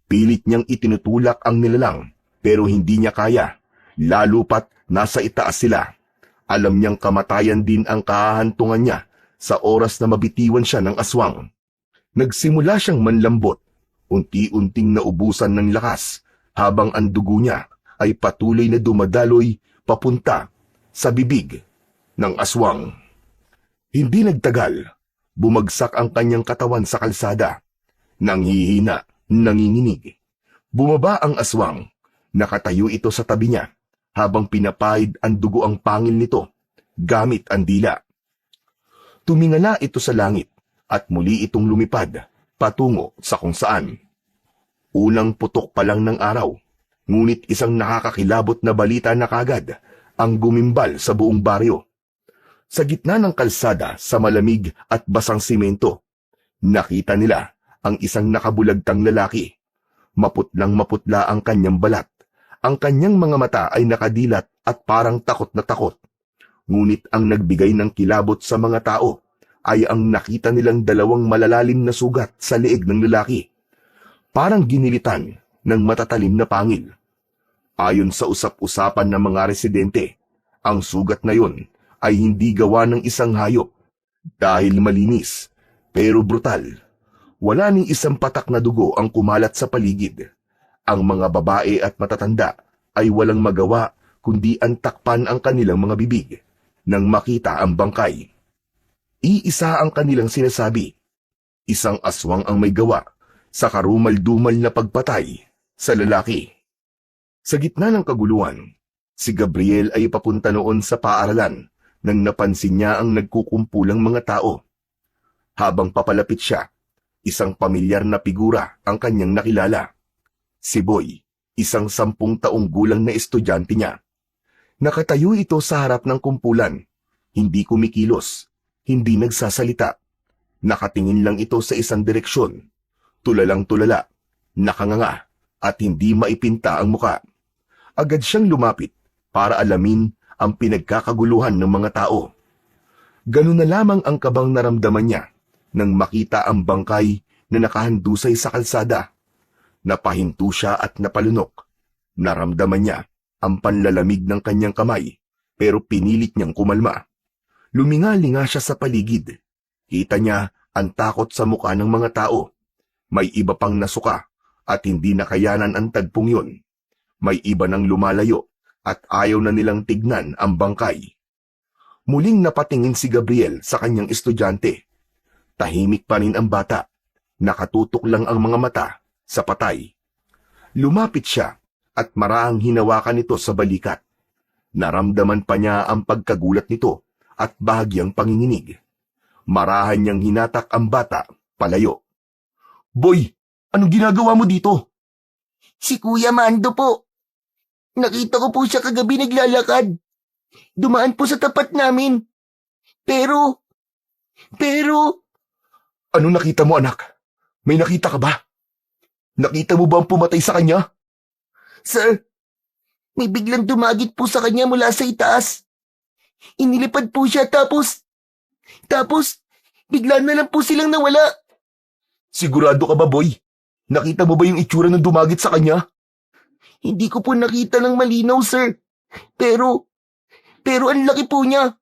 Pilit niyang itinutulak ang nilalang pero hindi niya kaya, lalo pat nasa itaas sila. Alam niyang kamatayan din ang kahahantungan niya sa oras na mabitiwan siya ng aswang. Nagsimula siyang manlambot, unti-unting naubusan ng lakas habang ang dugo niya ay patuloy na dumadaloy papunta sa bibig ng aswang. Hindi nagtagal, bumagsak ang kanyang katawan sa kalsada. Nanghihina, nanginginig. Bumaba ang aswang. Nakatayo ito sa tabi niya habang pinapahid ang dugo ang pangil nito gamit ang dila. Tumingala ito sa langit at muli itong lumipad patungo sa kung saan. Unang putok pa lang ng araw, ngunit isang nakakakilabot na balita na kagad ang gumimbal sa buong baryo. Sa gitna ng kalsada sa malamig at basang simento, nakita nila ang isang nakabulagtang lalaki. Maputlang maputla ang kanyang balat. Ang kanyang mga mata ay nakadilat at parang takot na takot. Ngunit ang nagbigay ng kilabot sa mga tao ay ang nakita nilang dalawang malalalim na sugat sa leeg ng lalaki. Parang ginilitan ng matatalim na pangil. Ayon sa usap-usapan ng mga residente, ang sugat na yon ay hindi gawa ng isang hayop dahil malinis pero brutal. Wala ning isang patak na dugo ang kumalat sa paligid. Ang mga babae at matatanda ay walang magawa kundi antakpan ang kanilang mga bibig nang makita ang bangkay. Iisa ang kanilang sinasabi. Isang aswang ang may gawa sa karumal-dumal na pagpatay sa lalaki. Sa gitna ng kaguluhan, si Gabriel ay papunta noon sa paaralan nang napansin niya ang nagkukumpulang mga tao. Habang papalapit siya, isang pamilyar na figura ang kanyang nakilala. Si Boy, isang 10 taong gulang na estudyante niya. Nakatayo ito sa harap ng kumpulan, hindi kumikilos, hindi nagsasalita. Nakatingin lang ito sa isang direksyon, tulalang-tulala, nakanganga, at hindi maipinta ang muka. Agad siyang lumapit para alamin ang pinagkakaguluhan ng mga tao. Ganun na lamang ang kabang naramdaman niya nang makita ang bangkay na nakahandusay sa kalsada. Napahinto siya at napalunok. Naramdaman niya ang panlalamig ng kanyang kamay, pero pinilit niyang kumalma. Luminga-linga siya sa paligid. Kita niya ang takot sa mukha ng mga tao. May iba pang nasuka at hindi nakayanan ang tagpong yun. May iba nang lumalayo at ayaw na nilang tignan ang bangkay. Muling napatingin si Gabriel sa kanyang estudyante. Tahimik pa rin ang bata. Nakatutok lang ang mga mata sa patay. Lumapit siya at maraang hinawakan nito sa balikat. Naramdaman pa niya ang pagkagulat nito at bahagyang panginginig. Marahan niyang hinatak ang bata palayo. "Boy, anong ginagawa mo dito?" Si Kuya Mando po. Nakita ko po siya kagabi naglalakad. Dumaan po sa tapat namin. Pero... "Anong nakita mo, anak? May nakita ka ba? Nakita mo ba ang pumatay sa kanya?" Sir, may biglang dumagit po sa kanya mula sa itaas. Inilipad po siya tapos bigla na lang po silang nawala. "Sigurado ka ba, boy? Nakita mo ba yung itsura ng dumagit sa kanya?" Hindi ko po nakita ng malinaw, sir. Pero ang laki po niya.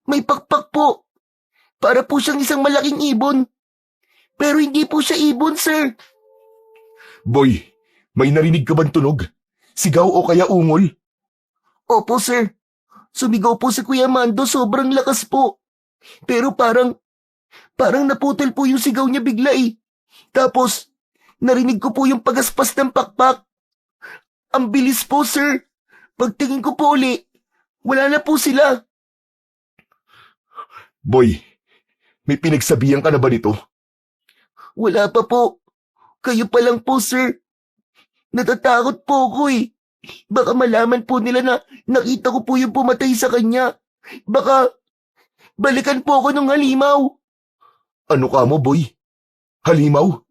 May pakpak po. Para po siyang isang malaking ibon. Pero hindi po siya ibon, sir. "Boy, may narinig ka bang tunog? Sigaw o kaya ungol?" Opo, sir. Sumigaw po si Kuya Mando, sobrang lakas po. Pero parang naputol po yung sigaw niya bigla eh. Tapos, narinig ko po yung pagaspas ng pakpak. Ang bilis po, sir. Pagtingin ko po uli, wala na po sila. "Boy, may pinagsabihan ka na ba nito?" Wala pa po. Kayo pa lang po, sir. Natatakot po ako eh. Baka malaman po nila na nakita ko po yung pumatay sa kanya. Baka balikan po ako ng halimaw. Ano ka mo, boy? Halimaw?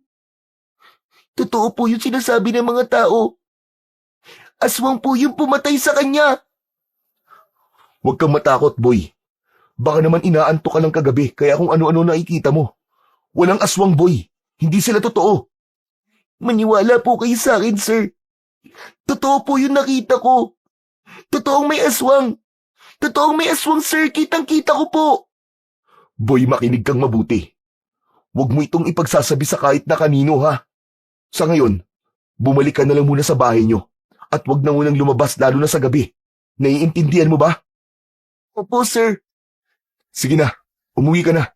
Totoo po yung sinasabi ng mga tao. Aswang po yung pumatay sa kanya. Huwag kang matakot, boy. Baka naman inaantok ka lang kagabi kaya kung ano-ano nakikita mo. Walang aswang, boy. Hindi sila totoo. Maniwala po kayo sa akin, sir. Totoo po yung nakita ko. Totoong may aswang. Totoong may aswang, sir. Kitang-kita ko po. Boy, makinig kang mabuti. Huwag mo itong ipagsasabi sa kahit na kanino, ha? Sa ngayon, bumalik ka na lang muna sa bahay nyo at huwag na munang lumabas lalo na sa gabi. Naiintindihan mo ba? Opo, sir. Sige na, umuwi ka na.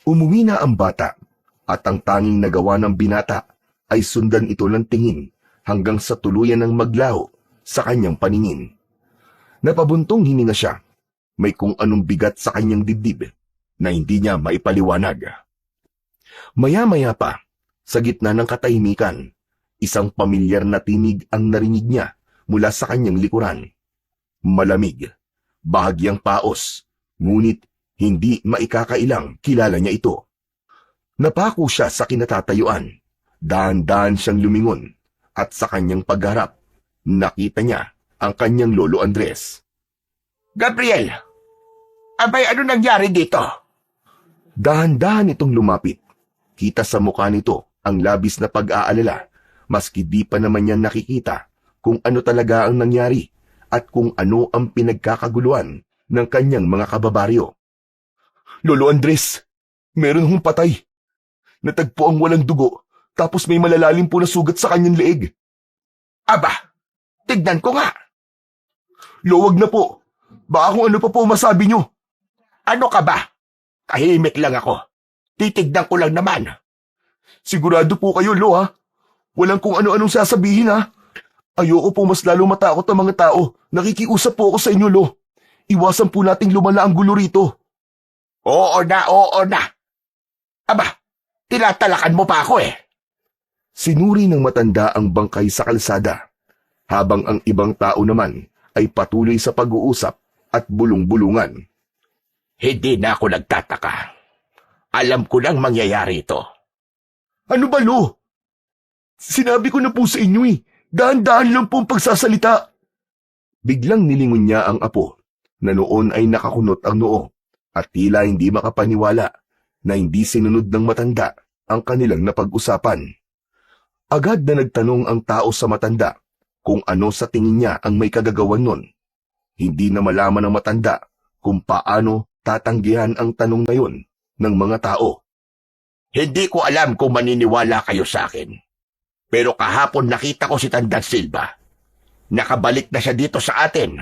Umuwi na ang bata at ang tanging nagawa ng binata ay sundan ito ng tingin hanggang sa tuluyan ng maglaho sa kanyang paningin. Napabuntong hininga siya. May kung anong bigat sa kanyang dibdib na hindi niya maipaliwanag. Maya-maya pa, sa gitna ng katahimikan, isang pamilyar na tinig ang narinig niya mula sa kanyang likuran. Malamig, bahagyang paos, ngunit hindi maikakailang kilala niya ito. Napako siya sa kinatatayuan. Dahan-dahan siyang lumingon at sa kanyang pagharap, nakita niya ang kanyang lolo Andres. Gabriel! Abay, ano nangyari dito? Dahan-dahan itong lumapit. Kita sa mukha nito ang labis na pag-aalala, maski di pa naman niya nakikita kung ano talaga ang nangyari at kung ano ang pinagkakaguluhan ng kanyang mga kababaryo. Lolo Andres, meron hong patay. Natagpo ang walang dugo, tapos may malalalim po na sugat sa kanyang leeg. Aba, tignan ko nga. Luwag na po. Baka kung ano pa po masabi nyo. Ano ka ba? Tahimik lang ako. Titignan ko lang naman. Sigurado po kayo, Lo, ha? Walang kung ano-anong sasabihin, ha? Ayoko po mas lalo matakot ang mga tao. Nakikiusap po ako sa inyo, Lo. Iwasan po nating lumala ang gulo rito. Oo na, oo na. Aba, tinatalakan mo pa ako eh. Sinuri ng matanda ang bangkay sa kalsada, habang ang ibang tao naman ay patuloy sa pag-uusap at bulong-bulungan. Hindi na ako nagtataka. Alam ko nang mangyayari ito. Ano ba, Lo? Sinabi ko na po sa inyo eh. Dahan-dahan lang po ang pagsasalita. Biglang nilingon niya ang apo, na noon ay nakakunot ang noo, at tila hindi makapaniwala na hindi sinunod ng matanda ang kanilang napag-usapan. Agad na nagtanong ang tao sa matanda kung ano sa tingin niya ang may kagagawan nun. Hindi na malaman ng matanda kung paano tatanggihan ang tanong na yun ng mga tao. Hindi ko alam kung maniniwala kayo sa akin. Pero kahapon nakita ko si Tandang Silva. Nakabalik na siya dito sa atin.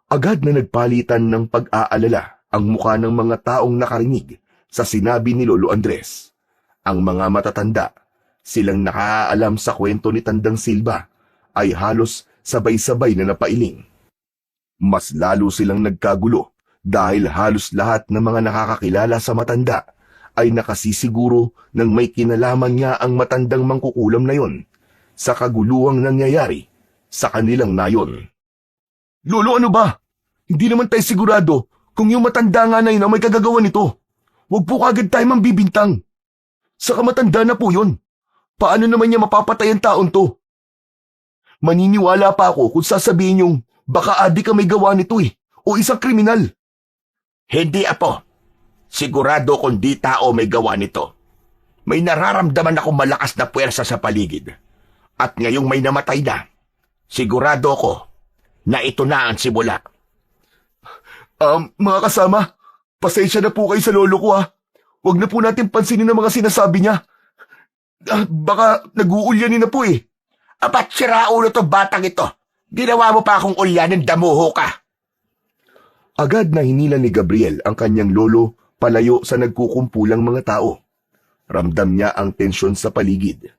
Agad na nagpalitan ng pag-aalala ang mukha ng mga taong nakarinig sa sinabi ni Lolo Andres. Ang mga matatanda, silang nakaalam sa kwento ni Tandang Silva, ay halos sabay-sabay na napailing. Mas lalo silang nagkagulo dahil halos lahat ng mga nakakakilala sa matanda ay nakasisiguro ng may kinalaman nga ang matandang mangkukulam na yon sa kaguluhang nangyayari sa kanilang nayon. Lolo, ano ba? Hindi naman tayo sigurado kung yung matanda nga na yun ang may kagagawa nito. Huwag po kagad tayo mambibintang. Saka matanda na po yun. Paano naman niya mapapatay ang taon to? Maniniwala pa ako kung sasabihin yung baka adik ka may gawa nito eh, o isang kriminal. Hindi, apo. Sigurado kung di tao may gawa nito. May nararamdaman akong malakas na puwersa sa paligid. At ngayong may namatay na, sigurado ko na ito na ang simula. Mga kasama, pasensya na po kayo sa lolo ko ha. Huwag na po natin pansinin ang mga sinasabi niya. Baka nag-uulyanin na po eh. Abat siraulo to batang ito. Ginawa mo pa akong ulyanin, damuho ka. Agad na hinila ni Gabriel ang kanyang lolo palayo sa nagkukumpulang mga tao. Ramdam niya ang tensyon sa paligid,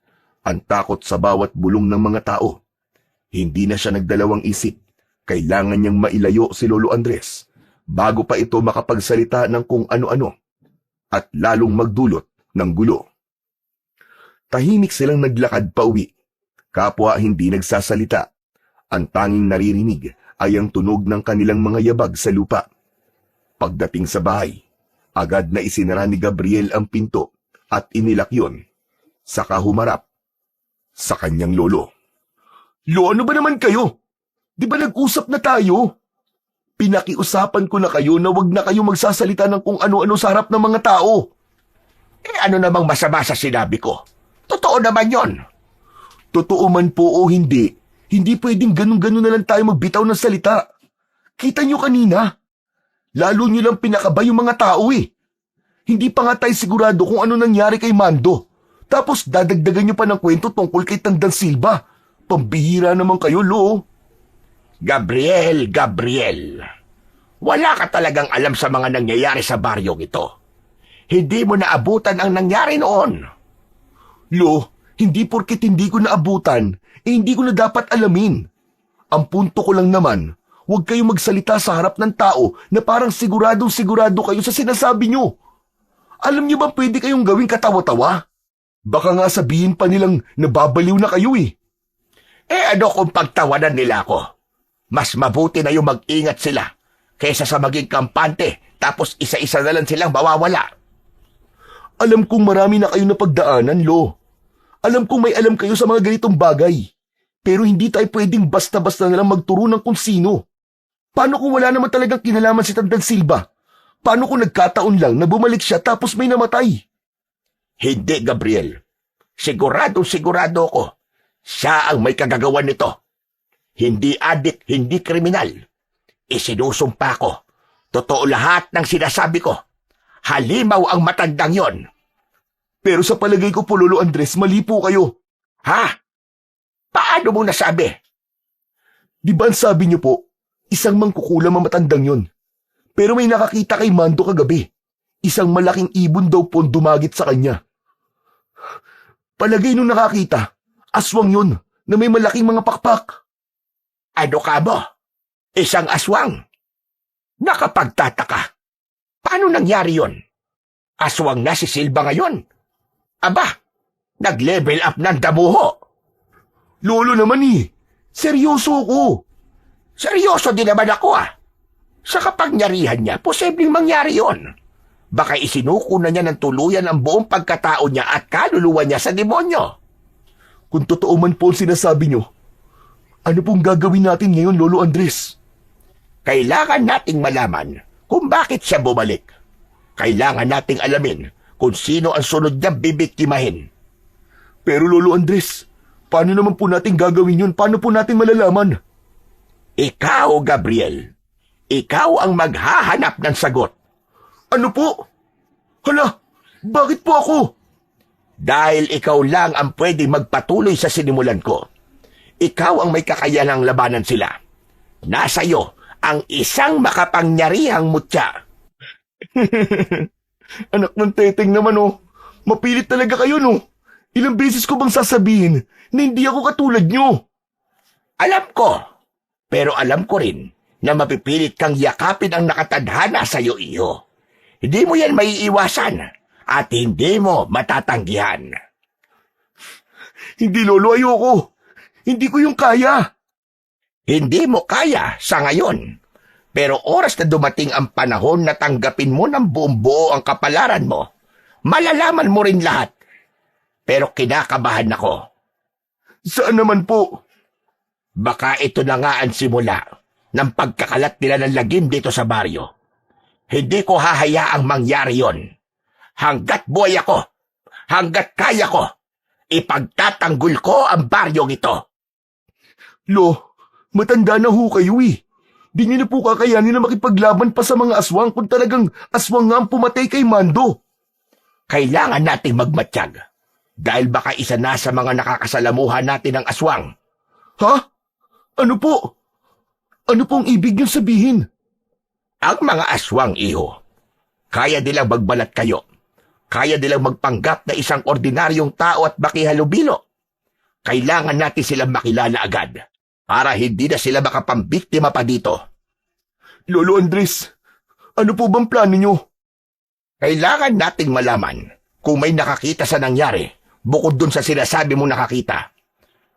ang takot sa bawat bulong ng mga tao. Hindi na siya nagdalawang isip. Kailangan niyang mailayo si Lolo Andres bago pa ito makapagsalita ng kung ano-ano at lalong magdulot ng gulo. Tahimik silang naglakad pa uwi. Kapwa hindi nagsasalita. Ang tanging naririnig ay ang tunog ng kanilang mga yabag sa lupa. Pagdating sa bahay, agad na isinara ni Gabriel ang pinto at inilak yun. Saka humarap sa kanyang lolo. Lo, ano ba naman kayo? Di ba nag-usap na tayo? Pinakiusapan ko na kayo na wag na kayo magsasalita ng kung ano-ano sa harap ng mga tao. Ano namang masama sa sinabi ko? Totoo naman yon. Totoo man po o hindi, hindi pwedeng ganun-ganun na lang tayo magbitaw ng salita. Kita nyo kanina. Lalo nyo lang pinakaba yung mga tao eh. Hindi pa nga tayo sigurado kung ano nangyari kay Mando. Tapos dadagdagan nyo pa ng kwento tungkol kay Tandang Silva. Pambihira naman kayo, Lo. Gabriel. Wala ka talagang alam sa mga nangyayari sa baryong ito. Hindi mo naabutan ang nangyari noon. Lo, hindi porket hindi ko naabutan, hindi ko na dapat alamin. Ang punto ko lang naman, huwag kayong magsalita sa harap ng tao na parang siguradong-sigurado kayo sa sinasabi nyo. Alam nyo ba pwede kayong gawing katawa-tawa? Baka nga sabihin pa nilang nababaliw na kayo eh. Ano kung pagtawanan nila ako? Mas mabuti na yung mag-ingat sila kaysa sa maging kampante tapos isa-isa na lang silang mawawala. Alam kong marami na kayo napagdaanan, Lo. Alam kong may alam kayo sa mga ganitong bagay. Pero hindi tayo pwedeng basta-basta na lang magturo ng kung sino. Paano kung wala naman talagang kinalaman si Tandang Silva? Paano kung nagkataon lang na bumalik siya tapos may namatay? Hindi, Gabriel. Sigurado ako. Siya ang may kagagawan nito. Hindi adik, hindi kriminal. Isinusumpa ko. Totoo lahat ng sinasabi ko. Halimaw ang matandang yon. Pero sa palagay ko po, Lolo Andres, mali po kayo. Ha? Paano mo nasabi? Di ba ang sabi niyo po, isang mangkukulam ang matandang yon. Pero may nakakita kay Mando kagabi. Isang malaking ibon daw po ang dumagit sa kanya. Palagay nung nakakita, aswang yun na may malaking mga pakpak. Ano ka mo? Isang aswang? Nakapagtataka. Paano nangyari yon? Aswang na si Silva ngayon. Aba, nag-level up ng damuho. Lolo naman eh, seryoso ko. Seryoso din naman ako ah. Sa kapangyarihan niya, posibleng mangyari yon. Baka isinuko na niya ng tuluyan ang buong pagkatao niya at kaluluwa niya sa demonyo. Kung totoo man po ang sinasabi niyo, ano pong gagawin natin ngayon, Lolo Andres? Kailangan nating malaman kung bakit siya bumalik. Kailangan nating alamin kung sino ang sunod niyang bibiktimahin. Pero Lolo Andres, paano naman po natin gagawin yun? Paano po natin malalaman? Ikaw, Gabriel. Ikaw ang maghahanap ng sagot. Ano po? Hala, bakit po ako? Dahil ikaw lang ang pwedeng magpatuloy sa sinimulan ko. Ikaw ang may kakayanang labanan sila. Nasa iyo ang isang makapangyarihang mutya. Anak ng teteng naman oh. Mapilit talaga kayo no. Ilang beses ko bang sasabihin na hindi ako katulad nyo? Alam ko. Pero alam ko rin na mapipilit kang yakapin ang nakatadhana sa iyo. Hindi mo yan maiiwasan at hindi mo matatanggihan. Hindi Lolo, ayoko. Hindi ko yung kaya. Hindi mo kaya sa ngayon. Pero oras na dumating ang panahon na tanggapin mo ng buong buo ang kapalaran mo, malalaman mo rin lahat. Pero kinakabahan ako. Saan naman po? Baka ito na nga ang simula ng pagkakalat nila ng lagim dito sa baryo. Hindi ko hahayaang mangyari yon. Hanggat buhay ako, hanggat kaya ko, ipagtatanggol ko ang baryong ito. Lo, matanda na ho kayo eh. Di niyo na po kakayanin na makipaglaban pa sa mga aswang kung talagang aswang nga ang pumatay kay Mando. Kailangan nating magmatsyag dahil baka isa na sa mga nakakasalamuhan natin ang aswang. Ha? Ano po? Ano pong ibig niyong sabihin? Ang mga aswang, iho, kaya nilang magbalat kayo. Kaya nilang magpanggap na isang ordinaryong tao at makihalubilo. Kailangan natin silang makilala agad para hindi na sila makapambiktima pa dito. Lolo Andres, ano po bang plano niyo? Kailangan nating malaman kung may nakakita sa nangyari bukod dun sa sinasabi mong nakakita.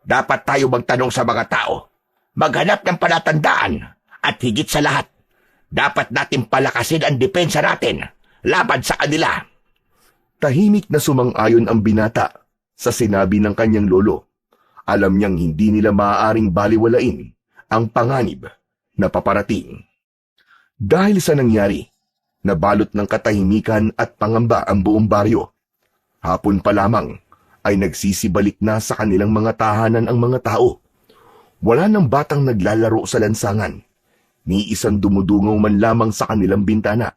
Dapat tayo magtanong sa mga tao, maghanap ng palatandaan, at higit sa lahat, dapat natin palakasin ang depensa natin laban sa kanila. Tahimik na sumang-ayon ang binata sa sinabi ng kanyang lolo. Alam niyang hindi nila maaaring baliwalain ang panganib na paparating. Dahil sa nangyari, nabalot ng katahimikan at pangamba ang buong baryo. Hapon pa lamang ay nagsisibalik na sa kanilang mga tahanan ang mga tao. Wala nang batang naglalaro sa lansangan, ni isang dumudungaw man lamang sa kanilang bintana.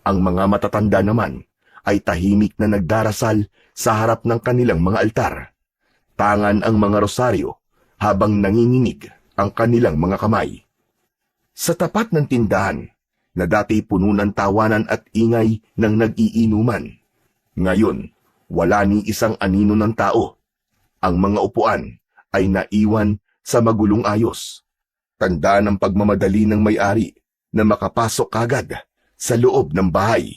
Ang mga matatanda naman ay tahimik na nagdarasal sa harap ng kanilang mga altar. Tangan ang mga rosaryo habang nanginginig ang kanilang mga kamay. Sa tapat ng tindahan, na dati puno ng tawanan at ingay ng nag-iinuman, ngayon wala ni isang anino ng tao. Ang mga upuan ay naiwan sa magulong ayos. Tanda ng pagmamadali ng may-ari na makapasok kagad sa loob ng bahay.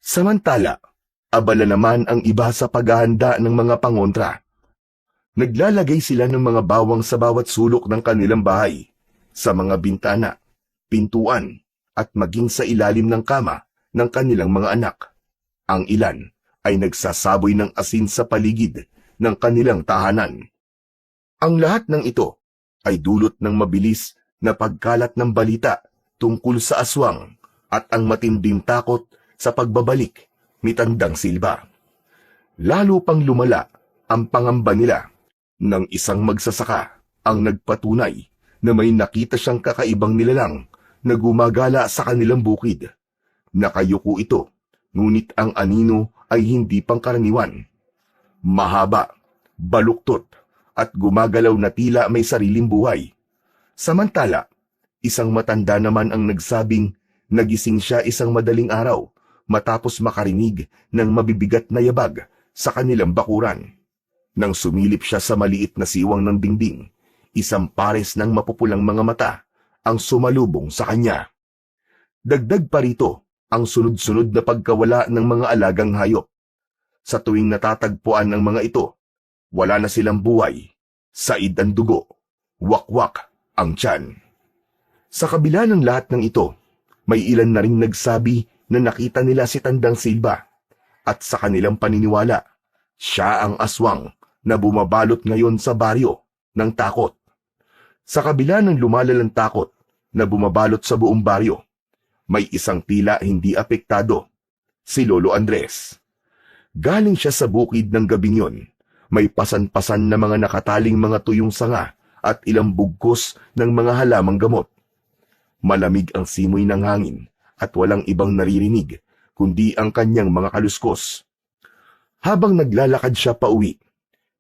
Samantala, abala naman ang iba sa paghahanda ng mga pangontra. Naglalagay sila ng mga bawang sa bawat sulok ng kanilang bahay, sa mga bintana, pintuan, at maging sa ilalim ng kama ng kanilang mga anak. Ang ilan ay nagsasaboy ng asin sa paligid ng kanilang tahanan. Ang lahat ng ito ay dulot ng mabilis na pagkalat ng balita tungkol sa aswang at ang matinding takot sa pagbabalik ni Tandang Silba. Lalo pang lumala ang pangamba nila nang isang magsasaka ang nagpatunay na may nakita siyang kakaibang nilalang na gumagala sa kanilang bukid. Nakayuko ito, ngunit ang anino ay hindi pangkaraniwan. Mahaba, baluktot, at gumagalaw na tila may sariling buhay. Samantala, isang matanda naman ang nagsabing nagising siya isang madaling araw matapos makarinig ng mabibigat na yabag sa kanilang bakuran. Nang sumilip siya sa maliit na siwang ng dingding, isang pares ng mapupulang mga mata ang sumalubong sa kanya. Dagdag pa rito ang sunod-sunod na pagkawala ng mga alagang hayop. Sa tuwing natatagpuan ng mga ito, wala na silang buhay, said ang dugo, wakwak ang tiyan. Sa kabila ng lahat ng ito, may ilan na ring nagsabi na nakita nila si Tandang Silba, at sa kanilang paniniwala, siya ang aswang na bumabalot ngayon sa baryo ng takot. Sa kabila ng lumalalang takot na bumabalot sa buong baryo, may isang tila hindi apektado, si Lolo Andres. Galing siya sa bukid ng gabing yon, may pasan-pasan na mga nakataling mga tuyong sanga at ilang bugkos ng mga halamang gamot. Malamig ang simoy ng hangin at walang ibang naririnig kundi ang kanyang mga kaluskos. Habang naglalakad siya pauwi,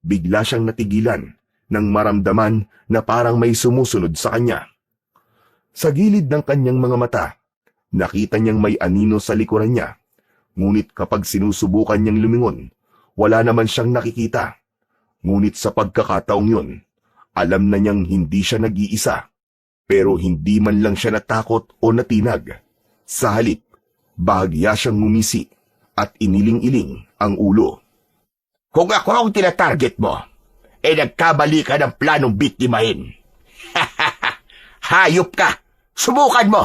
bigla siyang natigilan nang maramdaman na parang may sumusunod sa kanya. Sa gilid ng kanyang mga mata, nakita niyang may anino sa likuran niya, ngunit kapag sinusubukan niyang lumingon, wala naman siyang nakikita. Ngunit sa pagkakataong yun, alam na niyang hindi siya nag-iisa, pero hindi man lang siya natakot o natinag. Sa halip, bahagya siyang ngumisi at iniling-iling ang ulo. Kung ako ang tinatarget mo, nagkamali ka ng planong biktimahin. Hayop ka! Subukan mo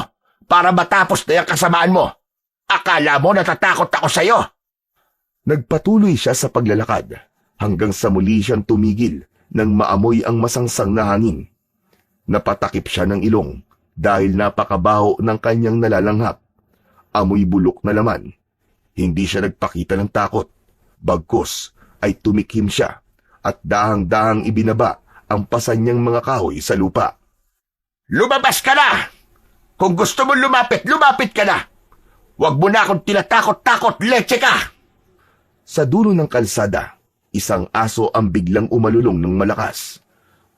para matapos na yung kasamaan mo. Akala mo natatakot ako sa'yo? Nagpatuloy siya sa paglalakad hanggang sa muli siyang tumigil nang maamoy ang masangsang na hangin. Napatakip siya ng ilong dahil napakabaho ng kanyang nalalanghap. Amoy bulok na laman. Hindi siya nagpakita ng takot. Bagkus ay tumikim siya at dahang-dahang ibinaba ang pasan niyang mga kahoy sa lupa. Lumabas ka na! Kung gusto mo lumapit, lumapit ka na! Huwag mo na akong tinatakot-takot, leche ka! Sa dulo ng kalsada, isang aso ang biglang umalulong ng malakas.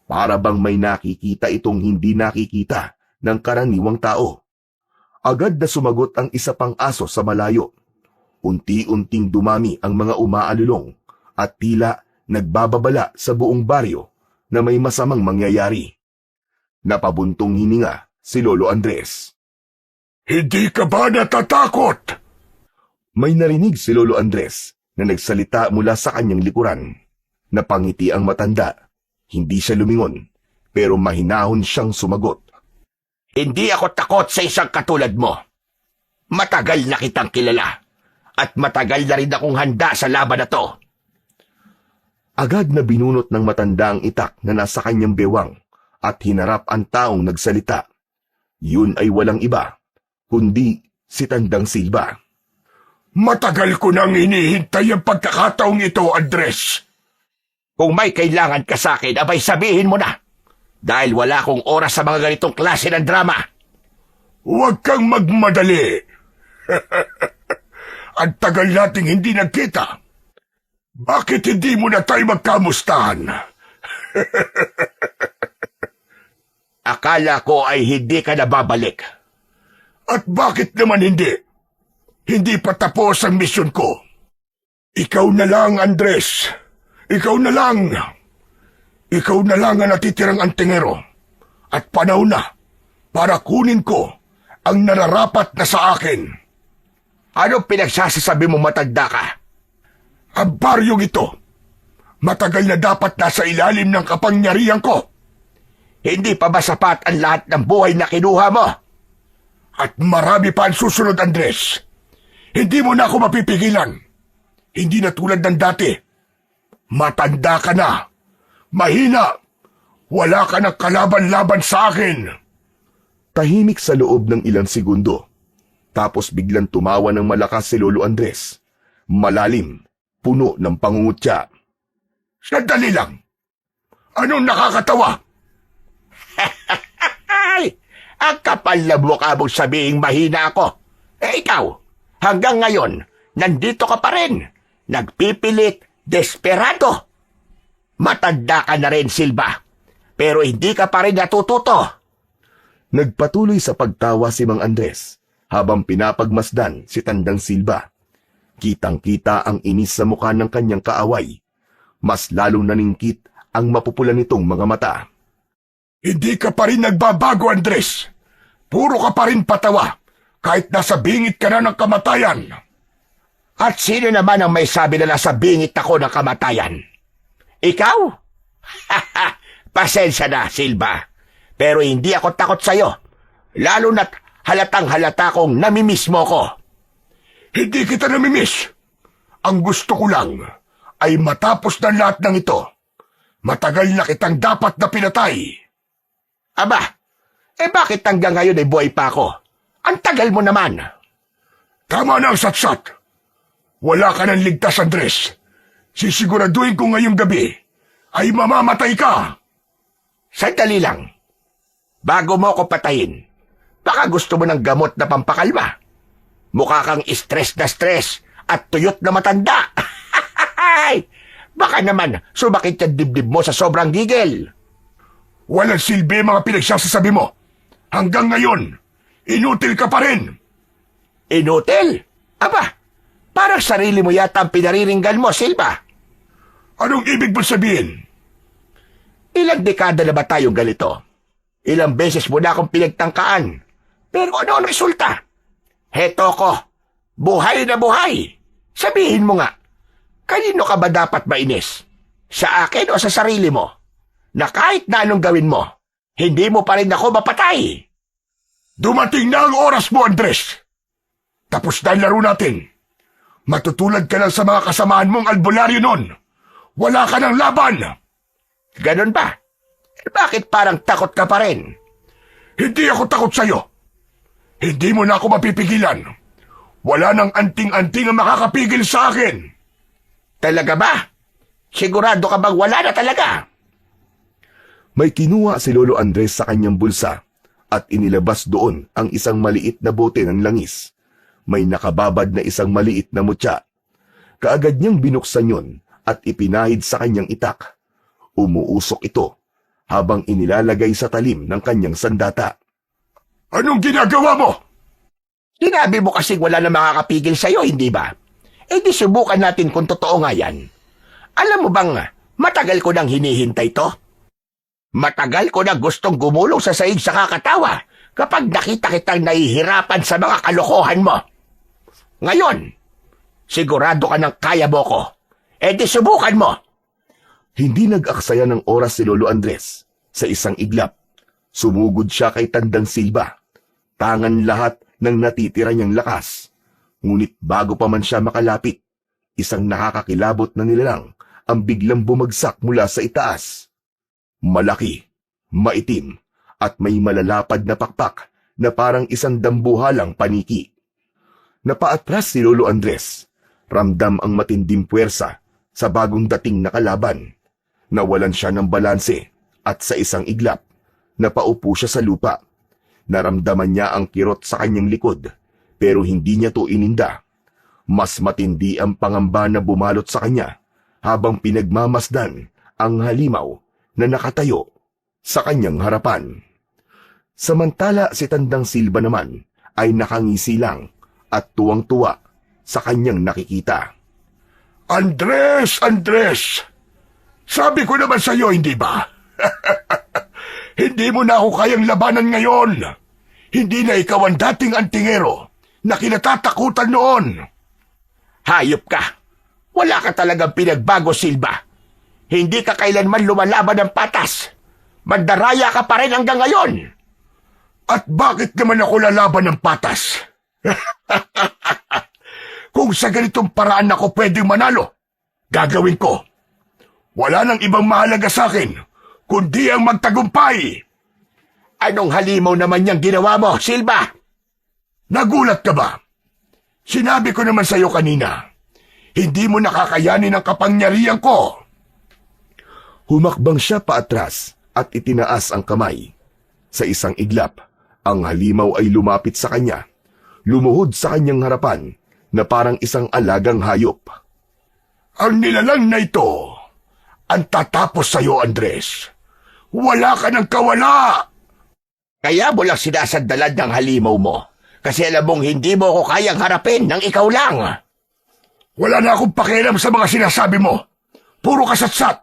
Para bang may nakikita itong hindi nakikita ng karaniwang tao. Agad na sumagot ang isa pang aso sa malayo. Unti-unting dumami ang mga umaalulong at tila nagbababala sa buong baryo na may masamang mangyayari. Napabuntong hininga si Lolo Andres. Hindi ka ba natatakot? May narinig si Lolo Andres na nagsalita mula sa kanyang likuran. Napangiti ang matanda. Hindi siya lumingon, pero mahinahon siyang sumagot. Hindi ako takot sa isang katulad mo. Matagal na kitang kilala. At matagal na rin akong handa sa laban na to. Agad na binunot ng matanda ang itak na nasa kanyang bewang at hinarap ang taong nagsalita. Yun ay walang iba, kundi si Tandang Silva. Matagal ko nang hinihintay ang pagkakataong ito, Andres. Kung may kailangan ka sa akin, abay sabihin mo na. Dahil wala akong oras sa mga ganitong klase ng drama. Huwag kang magmadali. Ang tagal nating hindi nagkita. Bakit hindi mo na tayo magkamustahan? Akala ko ay hindi ka nababalik. At bakit naman hindi? Hindi pa tapos ang misyon ko. Ikaw na lang, Andres. Ikaw na lang. Ikaw na lang ang natitirang antingero. At panahon na para kunin ko ang nararapat na sa akin. Ano pinagsasasabi mo, matanda ka? Ang baryong ito, matagal na dapat nasa ilalim ng kapangyarihan ko. Hindi pa ba sapat ang lahat ng buhay na kinuha mo? At marami pa ang susunod, Andres. Hindi mo na ako mapipigilan. Hindi na tulad ng dati. Matanda ka na. Mahina. Wala ka ng kalaban-laban sa akin. Tahimik sa loob ng ilang segundo. Tapos biglang tumawa ng malakas si Lolo Andres. Malalim, puno ng pangungutya. Sandali lang. Anong nakakatawa? Ay! Ang kapal na mukha mong sabihing mahina ako. Ikaw, hanggang ngayon, nandito ka pa rin. Nagpipilit, desperado. Matanda ka na rin, Silva. Pero hindi ka pa rin natututo. Nagpatuloy sa pagtawa si Mang Andres habang pinapagmasdan si Tandang Silva. Kitang-kita ang inis sa mukha ng kanyang kaaway. Mas lalong naningkit ang mapupula nitong mga mata. Hindi ka pa rin nagbabago, Andres. Puro ka pa rin patawa, kahit nasa bingit ka na ng kamatayan. At sino naman ang may sabi na nasa bingit ako ng kamatayan? Ikaw? Pasensya na, Silva. Pero hindi ako takot sa'yo. Lalo na't halatang halata kong namimiss mo ko. Hindi kita namimiss. Ang gusto ko lang ay matapos na lahat ng ito. Matagal na kitang dapat na pinatay. Aba, bakit hanggang ngayon ay buhay pa ako? Ang tagal mo naman. Tama na ang satsat. Wala ka ng ligtas, Andres. Sisiguraduhin ko ngayong gabi ay mamamatay ka. Sandali lang. Bago mo ako patayin, baka gusto mo ng gamot na pampakalma. Mukha kang stress na stress at tuyot na matanda. Baka naman sumakit yung dibdib mo sa sobrang gigil. Walang silbi mga pinagsasasabi mo. Hanggang ngayon, inutil ka pa rin. Inutil? Aba, parang sarili mo yata ang pinariringgan mo, Silva. Anong ibig mo sabihin? Ilang dekada na ba tayong ganito? Ilang beses mo na akong pinagtangkaan. Pero ano ang resulta? Heto ko, buhay na buhay. Sabihin mo nga, kanino ka ba dapat mainis? Sa akin o sa sarili mo? Na kahit na anong gawin mo, hindi mo pa rin ako mapatay. Dumating na ang oras mo, Andres. Tapos na ang laro natin. Matutulad ka lang sa mga kasamaan mong albularyo nun. Wala ka ng laban. Ganon ba? Bakit parang takot ka pa rin? Hindi ako takot sa'yo. Hindi mo na ako mapipigilan. Wala nang anting-anting ang makakapigil sa akin. Talaga ba? Sigurado ka bang wala na talaga? May kinuha si Lolo Andres sa kanyang bulsa at inilabas doon ang isang maliit na bote ng langis. May nakababad na isang maliit na mutya. Kaagad niyang binuksan yun at ipinahid sa kanyang itak. Umuusok ito habang inilalagay sa talim ng kanyang sandata. Anong ginagawa mo? Sinabi mo kasing wala na makakapigil sa'yo, hindi ba? Di subukan natin kung totoo nga yan. Alam mo bang matagal ko nang hinihintay to? Matagal ko na gustong gumulong sa saig sa kakatawa kapag nakita kitang nahihirapan sa mga kalokohan mo. Ngayon, sigurado ka ng kaya mo ko. Di subukan mo. Hindi nag-aksaya ng oras si Lolo Andres. Sa isang iglap, sumugod siya kay Tandang Silva. Tangan lahat ng natitira niyang lakas. Ngunit bago pa man siya makalapit, isang nakakakilabot na nilalang ang biglang bumagsak mula sa itaas. Malaki, maitim, at may malalapad na pakpak na parang isang dambuhalang paniki. Napaatras si Lolo Andres. Ramdam ang matinding puwersa sa bagong dating na kalaban. Nawalan siya ng balanse at sa isang iglap, napaupo siya sa lupa. Naramdaman niya ang kirot sa kanyang likod, pero hindi niya to ininda. Mas matindi ang pangamba na bumalot sa kanya habang pinagmamasdan ang halimaw na nakatayo sa kanyang harapan. Samantala si Tandang Silva naman ay nakangisi lang at tuwang-tuwa sa kanyang nakikita. Andres! Andres! Sabi ko naman sa iyo, hindi ba? Hindi mo na ako kayang labanan ngayon. Hindi na ikaw ang dating antingero na kinatatakutan noon. Hayop ka! Wala ka talagang pinagbago, Silva. Hindi ka kailanman lumalaban ng patas. Mandaraya ka pa rin hanggang ngayon. At bakit naman ako lalaban ng patas? Kung sa ganitong paraan ako pwedeng manalo, gagawin ko. Wala nang ibang mahalaga sa akin, kundi ang magtagumpay. Anong halimaw naman niyang ginawa mo, Silva? Nagulat ka ba? Sinabi ko naman sa iyo kanina, hindi mo nakakayanin ang kapangyarihan ko. Humakbang siya paatras at itinaas ang kamay. Sa isang iglap, ang halimaw ay lumapit sa kanya. Lumuhod sa kanyang harapan na parang isang alagang hayop. Ang nilalang na ito, ang tatapos sa iyo, Andres. Wala ka ng kawala. Kaya mo lang sinasandalan ng halimaw mo. Kasi alam mong hindi mo ako kayang harapin ng ikaw lang. Wala na akong pakialam sa mga sinasabi mo. Puro kasatsat.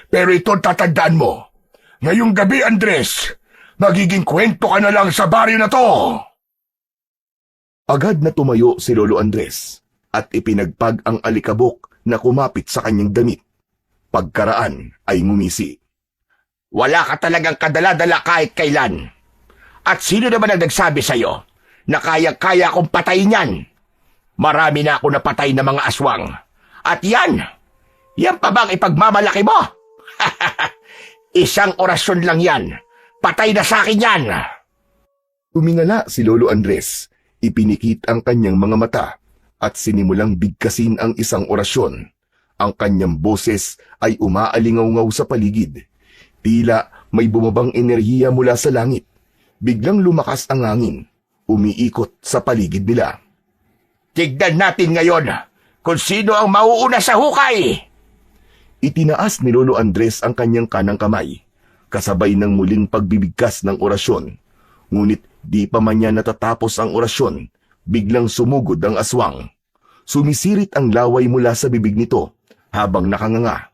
Pero ito ang tatandaan mo. Ngayong gabi, Andres, magiging kwento ka na lang sa baryo na to. Agad na tumayo si Lolo Andres at ipinagpag ang alikabok na kumapit sa kanyang damit. Pagkaraan ay ngumisi. Wala ka talagang kadala-dala kahit kailan. At sino naman ang nagsabi sa'yo na kayang-kaya akong patayin yan? Marami na ako napatay na mga aswang. At yan pa bang ipagmamalaki mo? Isang orasyon lang yan. Patay na sa akin yan. Tumingala si Lolo Andres, ipinikit ang kanyang mga mata at sinimulang bigkasin ang isang orasyon. Ang kanyang boses ay umaalingaw-ngaw sa paligid. Tila may bumabang enerhiya mula sa langit. Biglang lumakas ang hangin, umiikot sa paligid nila. Tignan natin ngayon kung sino ang mauuna sa hukay. Itinaas ni Lolo Andres ang kanyang kanang kamay, kasabay ng muling pagbibigkas ng orasyon. Ngunit di pa man niya natatapos ang orasyon, biglang sumugod ang aswang. Sumisirit ang laway mula sa bibig nito habang nakanganga.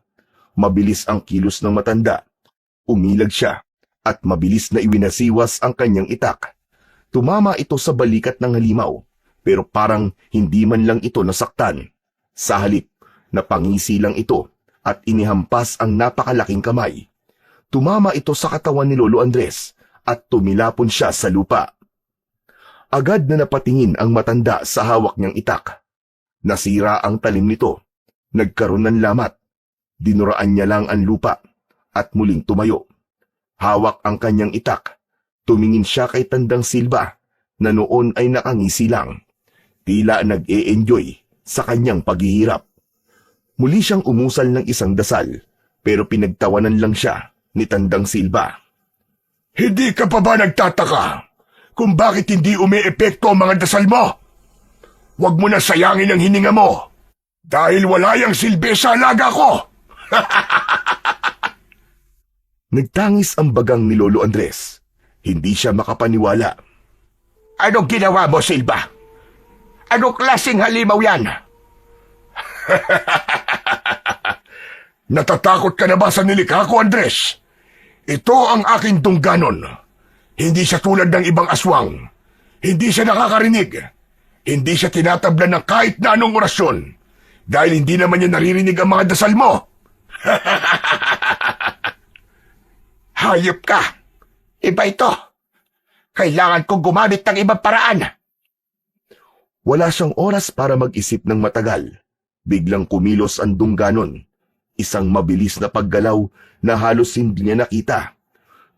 Mabilis ang kilos ng matanda. Umilag siya at mabilis na iwinasiwas ang kanyang itak. Tumama ito sa balikat ng halimaw, pero parang hindi man lang ito nasaktan. Sa halip, napangisi lang ito at inihampas ang napakalaking kamay. Tumama ito sa katawan ni Lolo Andres at tumilapon siya sa lupa. Agad na napatingin ang matanda sa hawak niyang itak. Nasira ang talim nito. Nagkaroon ng lamat. Dinuraan niya lang ang lupa at muling tumayo. Hawak ang kanyang itak. Tumingin siya kay Tandang Silva na noon ay nakangisi lang. Tila nag-e-enjoy sa kanyang paghihirap. Muli siyang umusal ng isang dasal, pero pinagtawanan lang siya ni Tandang Silva. Hindi ka pa ba nagtataka kung bakit hindi umi-epekto ang mga dasal mo? Huwag mo na sayangin ang hininga mo dahil wala yang silbi sa alaga ko. Nagtangis ang bagang ni Lolo Andres. Hindi siya makapaniwala. Anong ginawa mo, Silva? Anong klaseng halimaw yan? Natatakot ka na ba sa nilikha ko, Andres? Ito ang aking tungganon. Hindi siya tulad ng ibang aswang. Hindi siya nakakarinig. Hindi siya tinatablan ng kahit na anong orasyon. dahil hindi naman niya naririnig ang mga dasal mo. Hayop ka! Iba ito! Kailangan kong gumamit ng ibang paraan! Wala siyang oras para mag-isip ng matagal. Biglang kumilos ang dungganon. Isang mabilis na paggalaw na halos hindi niya nakita.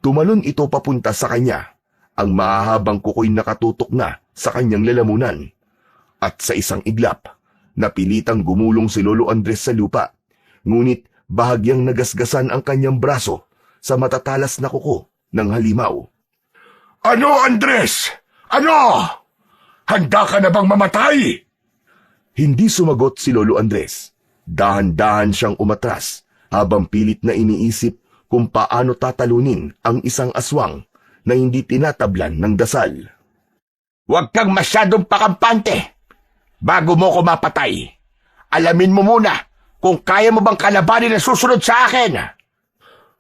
Tumalon ito papunta sa kanya. Ang mahahabang kuko'y nakatutok na sa kanyang lalamunan. At sa isang iglap, napilitang gumulong si Lolo Andres sa lupa. Ngunit bahagyang nagasgasan ang kanyang braso sa matatalas na kuko ng halimaw. Ano, Andres? Ano? Handa ka na bang mamatay? Hindi sumagot si Lolo Andres. Dahan-dahan siyang umatras habang pilit na iniisip kung paano tatalunin ang isang aswang na hindi tinatablan ng dasal. Huwag kang masyadong pakampante! Bago mo ko mapatay, alamin mo muna kung kaya mo bang kalabanin ang susunod sa akin!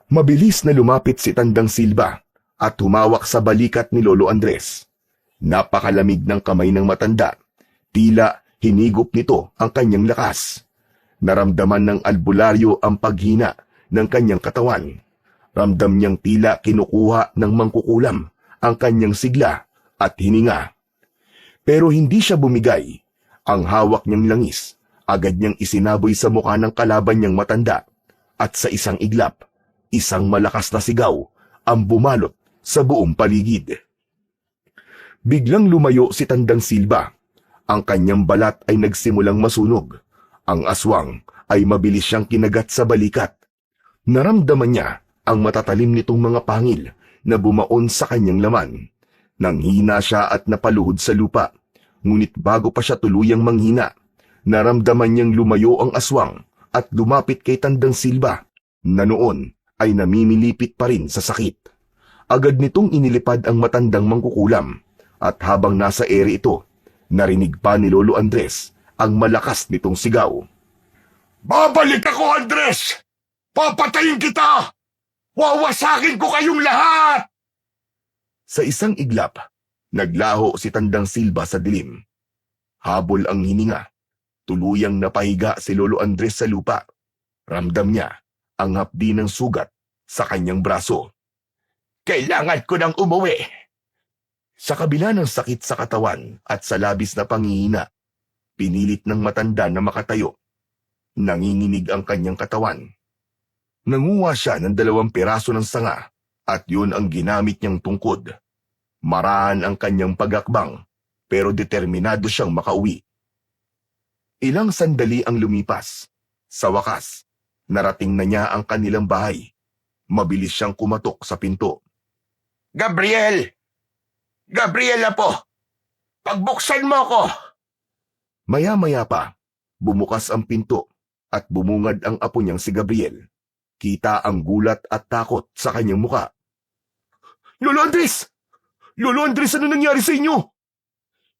Mabilis na lumapit si Tandang Silva at humawak sa balikat ni Lolo Andres. Napakalamig ng kamay ng matanda. Tila hinigop nito ang kanyang lakas. Naramdaman ng albularyo ang paghina ng kanyang katawan. Ramdam niyang tila kinukuha ng mangkukulam ang kanyang sigla at hininga. Pero hindi siya bumigay. Ang hawak niyang langis, agad niyang isinaboy sa mukha ng kalaban niyang matanda. At sa isang iglap, isang malakas na sigaw ang bumalot sa buong paligid. Biglang lumayo si Tandang Silva. Ang kanyang balat ay nagsimulang masunog. Ang aswang ay mabilis siyang kinagat sa balikat. Naramdaman niya ang matatalim nitong mga pangil na bumaon sa kanyang laman. Nanghina siya at napaluhod sa lupa. Ngunit bago pa siya tuluyang manghina, naramdaman niyang lumayo ang aswang at lumapit kay Tandang Silva na noon ay namimilipit pa rin sa sakit. Agad nitong inilipad ang matandang mangkukulam at habang nasa ere ito, narinig pa ni Lolo Andres ang malakas nitong sigaw. Babalik ako, Andres! Papatayin kita! Wawasakin ko kayong lahat! Sa isang iglap, naglaho si Tandang Silva sa dilim. Habol ang hininga. Tuluyang napahiga si Lolo Andres sa lupa. Ramdam niya ang hapdi ng sugat sa kanyang braso. Kailangan ko nang umuwi! Sa kabila ng sakit sa katawan at sa labis na panghihina, pinilit ng matanda na makatayo. Nanginginig ang kanyang katawan. Nanguha siya ng 2 piraso ng sanga at yun ang ginamit niyang tungkod. Marahan ang kanyang pagakbang pero determinado siyang makauwi. Ilang sandali ang lumipas. Sa wakas, narating na niya ang kanilang bahay. Mabilis siyang kumatok sa pinto. Gabriel! Gabriel na po! Pagbuksan mo ko! Maya-maya pa, bumukas ang pinto at bumungad ang apo niyang si Gabriel. Kita ang gulat at takot sa kanyang muka. Lolo Andres! Lolo Andres, ano nangyari sa inyo?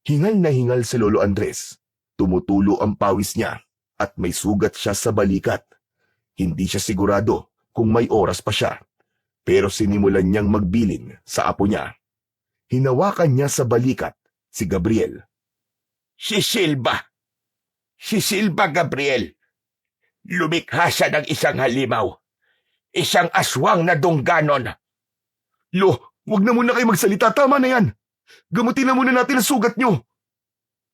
Hingal na hingal si Lolo Andres. Tumutulo ang pawis niya at may sugat siya sa balikat. Hindi siya sigurado kung may oras pa siya. Pero sinimulan niyang magbilin sa apo niya. Hinawakan niya sa balikat si Gabriel. Si Silva! Si Silva, Gabriel! Lumikha siya ng isang halimaw. Isang aswang na dungganon. Lo, wag na muna kayo magsalita. Tama na yan. Gamutin na muna natin ang sugat niyo.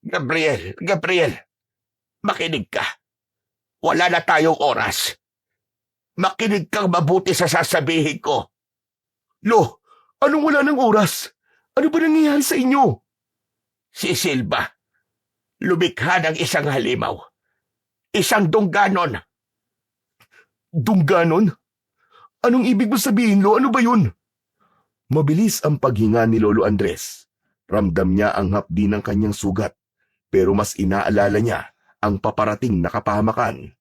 Gabriel, Gabriel, makinig ka. Wala na tayong oras. Makinig kang mabuti sa sasabihin ko. Lo, anong wala ng oras? Ano ba nangyayari sa inyo? Si Silva, lumikha ng isang halimaw. Isang dungganon. Dungganon? Anong ibig mo sabihin, Lo? Ano ba yun? Mabilis ang paghinga ni Lolo Andres. Ramdam niya ang hapdi ng kanyang sugat, pero mas inaalala niya ang paparating na kapahamakan.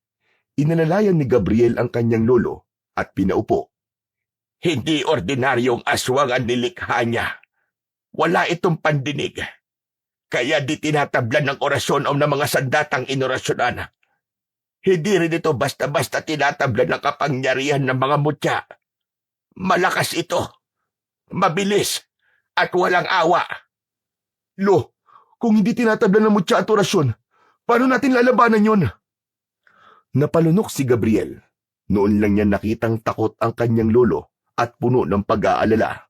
Inalalayan ni Gabriel ang kanyang lolo at pinaupo. Hindi ordinaryong aswang ang nilikha niya. Wala itong pandinig. Kaya di tinatablan ng orasyon o ng mga sandatang inorasyonan. Hindi rin ito basta-basta tinatablan ng kapangyarihan ng mga mutya. Malakas ito. Mabilis. At walang awa. Lo, kung hindi tinatablan ng mutya at orasyon, paano natin lalabanan yon? Napalunok si Gabriel. Noon lang niya nakitang takot ang kanyang lolo at puno ng pag-aalala.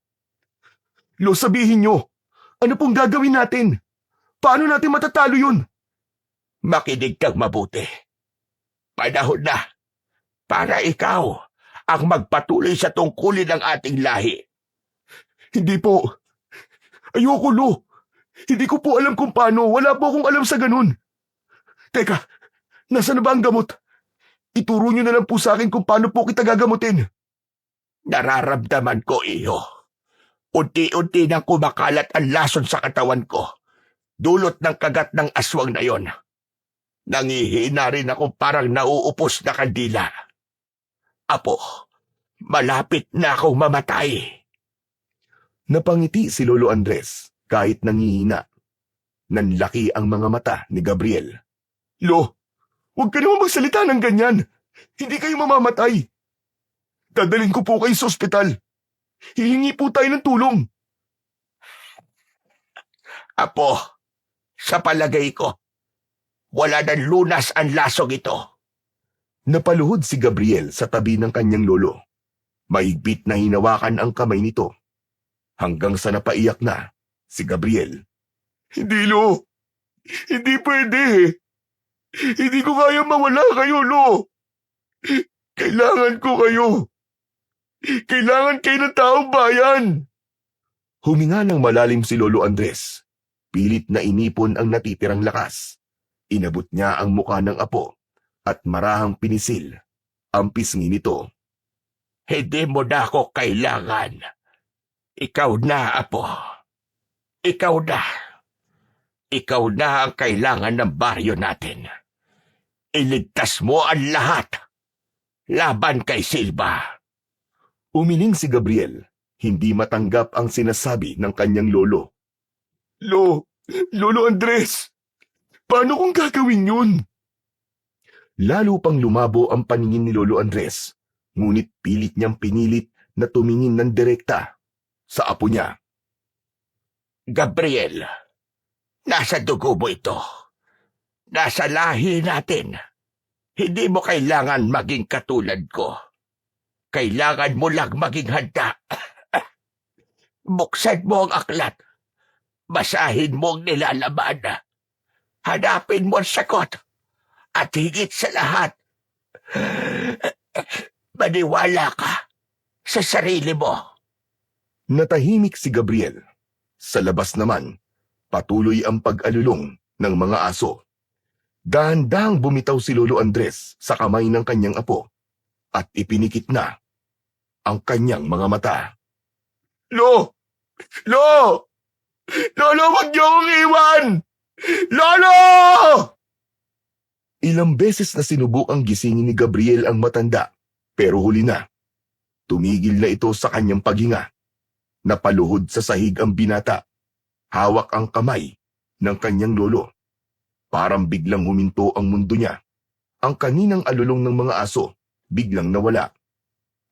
Lo, sabihin niyo, ano pong gagawin natin? Paano natin matatalo yun? Makinig kang mabuti. Panahon na para ikaw ang magpatuloy sa tungkulin ng ating lahi. Hindi po. Ayoko, Lo. Hindi ko po alam kung paano. Wala po akong alam sa ganun. Teka, nasa na ba ang gamot? Ituro niyo na lang po sa akin kung paano po kita gagamutin. Nararamdaman ko, iyo. Unti-unti nang kumakalat ang lason sa katawan ko. Dulot ng kagat ng aswang na yon. Nangihina rin ako parang nauupos na kandila. Apo, malapit na akong mamatay. Napangiti si Lolo Andres kahit nangihina. Nanlaki ang mga mata ni Gabriel. Lo, huwag ka naman magsalita ng ganyan. Hindi kayo mamamatay. Dadalhin ko po kayo sa ospital. Hihingi po tayo ng tulong. Apo, sa palagay ko, wala nang lunas ang lasong ito. Napaluhod si Gabriel sa tabi ng kanyang lolo. Mahigpit na hinawakan ang kamay nito. Hanggang sa napaiyak na si Gabriel. Hindi, Lo. Hindi pwede. Hindi ko kaya mawala kayo, Lo. Kailangan ko kayo. Kailangan kayo ng taong bayan. Huminga ng malalim si Lolo Andres. Pilit na inipon ang natitirang lakas. Inabot niya ang muka ng apo at marahang pinisil ang pisngi nito. Hindi mo na ako kailangan. Ikaw na, Apo. Ikaw na. Ikaw na ang kailangan ng baryo natin. Iligtas mo ang lahat. Laban kay Silva. Umiling si Gabriel. Hindi matanggap ang sinasabi ng kanyang lolo. Lolo Andres, paano kung gagawin yun? Lalo pang lumabo ang paningin ni Lolo Andres, ngunit pilit niyang pinilit na tumingin ng direkta sa apo niya. Gabriel, nasa dugo mo ito. Nasa lahi natin. Hindi mo kailangan maging katulad ko. Kailangan mo lang maging handa. Buksan mo ang aklat. Basahin mo ang nilalaman. Hanapin mo ang sagot. At higit sa lahat, maniwala ka sa sarili mo. Natahimik si Gabriel. Sa labas naman, patuloy ang pag-alulong ng mga aso. Dahan-dahang bumitaw si Lolo Andres sa kamay ng kanyang apo at ipinikit na ang kanyang mga mata. Lo! Lolo, wag niyo akong iwan! Lolo! Ilang beses na sinubukang gisingin ni Gabriel ang matanda, pero huli na. Tumigil na ito sa kanyang paghinga. Napaluhod sa sahig ang binata. Hawak ang kamay ng kanyang lolo. Parang biglang huminto ang mundo niya. Ang kaninang alulong ng mga aso, biglang nawala.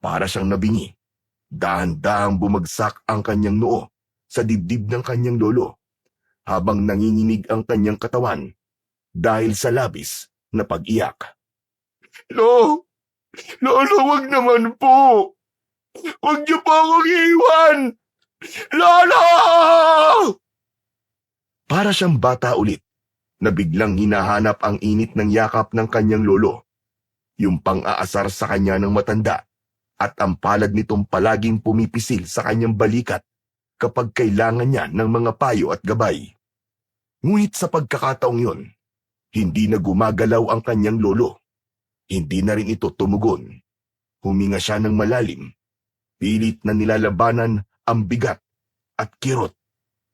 Para siyang nabingi. Dahan-dahang bumagsak ang kanyang noo sa dibdib ng kanyang lolo, habang nanginginig ang kanyang katawan dahil sa labis na pag-iyak. Lolo, wag naman po. Wag niyo po akong iwan! Lolo! Para siyang bata ulit, na biglang hinahanap ang init ng yakap ng kanyang lolo. Yung pang-aasar sa kanya ng matanda, at ang palad nitong palaging pumipisil sa kanyang balikat kapag kailangan niya ng mga payo at gabay. Ngunit sa pagkakataong yon, hindi na gumagalaw ang kanyang lolo. Hindi na rin ito tumugon. Huminga siya ng malalim. Pilit na nilalabanan ang bigat at kirot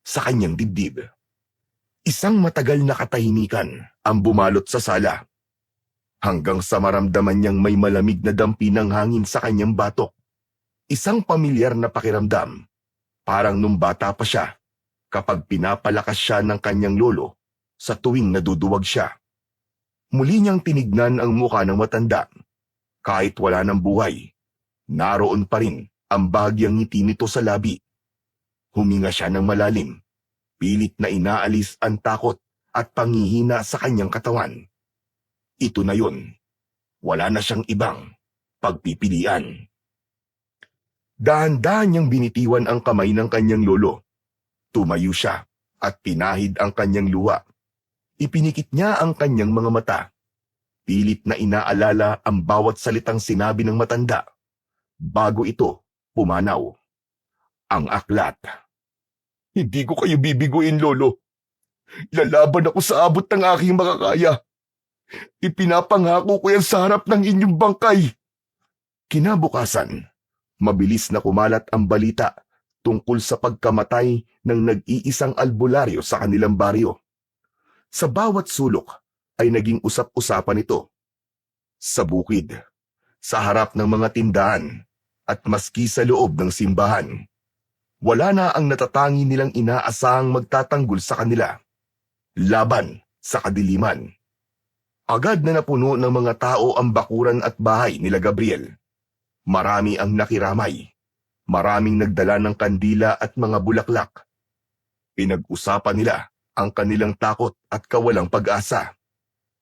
sa kanyang dibdib. Isang matagal na katahimikan ang bumalot sa sala. Hanggang sa maramdaman niyang may malamig na dampi ng hangin sa kanyang batok. Isang pamilyar na pakiramdam. Parang nung bata pa siya, kapag pinapalakas siya ng kanyang lolo sa tuwing naduduwag siya. Muli niyang tinignan ang muka ng matanda. Kahit wala ng buhay, naroon pa rin ang bahagyang ngiti nito sa labi. Huminga siya ng malalim. Pilit na inaalis ang takot at panghihina sa kanyang katawan. Ito na yun. Wala na siyang ibang pagpipilian. Dahan-dahan niyang binitiwan ang kamay ng kanyang lolo. Tumayo siya at pinahid ang kanyang luha. Ipinikit niya ang kanyang mga mata. Pilit na inaalala ang bawat salitang sinabi ng matanda bago ito pumanaw. Ang aklat. Hindi ko kayo bibiguin, lolo. Lalaban ako sa abot ng aking makakaya. Ipinapangako ko yan sa harap ng inyong bangkay. Kinabukasan, mabilis na kumalat ang balita tungkol sa pagkamatay ng nag-iisang albularyo sa kanilang baryo. Sa bawat sulok ay naging usap-usapan ito. Sa bukid, sa harap ng mga tindahan, at maski sa loob ng simbahan. Wala na ang natatangi nilang inaasahang magtatanggol sa kanila. Laban sa kadiliman. Agad na napuno ng mga tao ang bakuran at bahay nila Gabriel. Marami ang nakiramay. Maraming nagdala ng kandila at mga bulaklak. Pinag-usapan nila ang kanilang takot at kawalang pag-asa.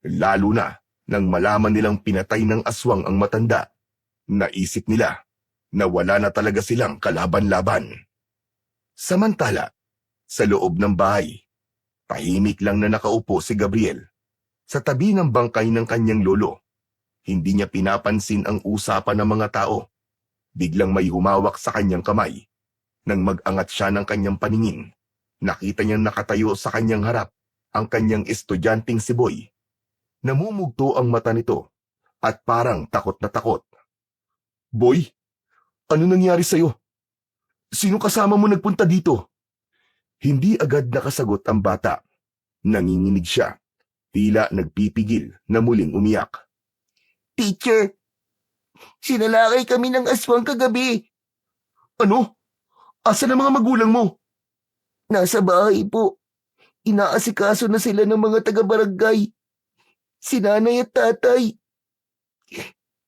Lalo na nang malaman nilang pinatay ng aswang ang matanda. Naisip nila na wala na talaga silang kalaban-laban. Samantala, sa loob ng bahay, tahimik lang na nakaupo si Gabriel sa tabi ng bangkay ng kanyang lolo. Hindi niya pinapansin ang usapan ng mga tao. Biglang may humawak sa kanyang kamay. Nang mag-angat siya ng kanyang paningin, nakita niyang nakatayo sa kanyang harap ang kanyang estudyanteng si Boy. Namumugto ang mata nito at parang takot na takot. Boy, ano nangyari sa'yo? Sino kasama mo nagpunta dito? Hindi agad nakasagot ang bata. Nanginginig siya. Tila nagpipigil na muling umiyak. Teacher, sinalakay kami ng aswang kagabi. Ano? Asan ang mga magulang mo? Nasa bahay po. Inaasikaso na sila ng mga taga-barangay. Si nanay at tatay.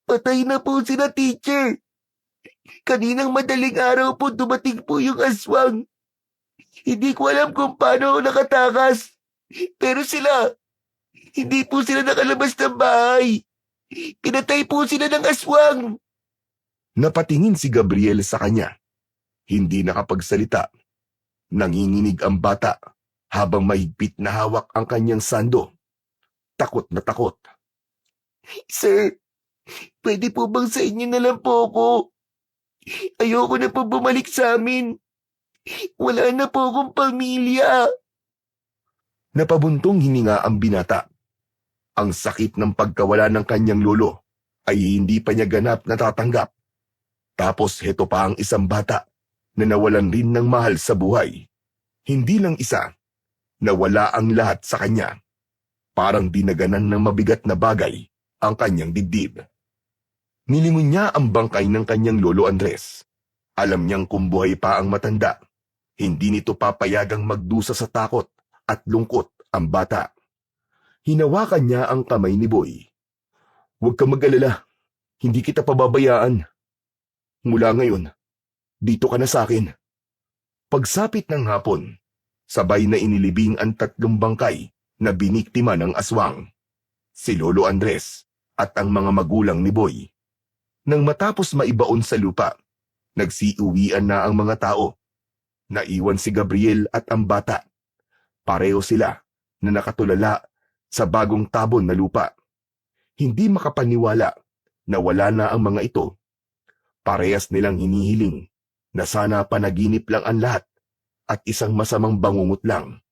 Patay na po sila, teacher. Kaninang madaling araw po dumating po yung aswang. Hindi ko alam kung paano ako nakatakas. Pero hindi po sila nakalabas ng bahay. Pinatay po sila ng aswang. Napatingin si Gabriel sa kanya. Hindi nakapagsalita. Nanginginig ang bata habang mahigpit na hawak ang kanyang sando. Takot na takot. Sir, pwede po bang sa inyo na lang po ako? Ayoko na po bumalik sa amin. Wala na po akong pamilya. Napabuntong hininga ang binata. Ang sakit ng pagkawala ng kanyang lolo ay hindi pa niya ganap natatanggap. Tapos heto pa ang isang bata na nawalan rin ng mahal sa buhay. Hindi lang isa, nawala ang lahat sa kanya. Parang dinaganan ng mabigat na bagay ang kanyang dibdib. Nilingon niya ang bangkay ng kanyang lolo Andres. Alam niyang kung buhay pa ang matanda, hindi nito papayagang magdusa sa takot at lungkot ang bata. Hinawakan niya ang kamay ni Boy. Huwag kang mag-alala, hindi kita pababayaan. Mula ngayon, dito ka na sa akin. Pagsapit ng hapon, sabay na inilibing ang 3 bangkay na biniktima ng aswang. Si Lolo Andres at ang mga magulang ni Boy. Nang matapos maibaon sa lupa, nagsiuwian na ang mga tao. Naiwan si Gabriel at ang bata. Pareho sila na nakatulala sa bagong tabon na lupa. Hindi makapaniwala na wala na ang mga ito. Parehas nilang hinihiling na sana panaginip lang ang lahat at isang masamang bangungot lang.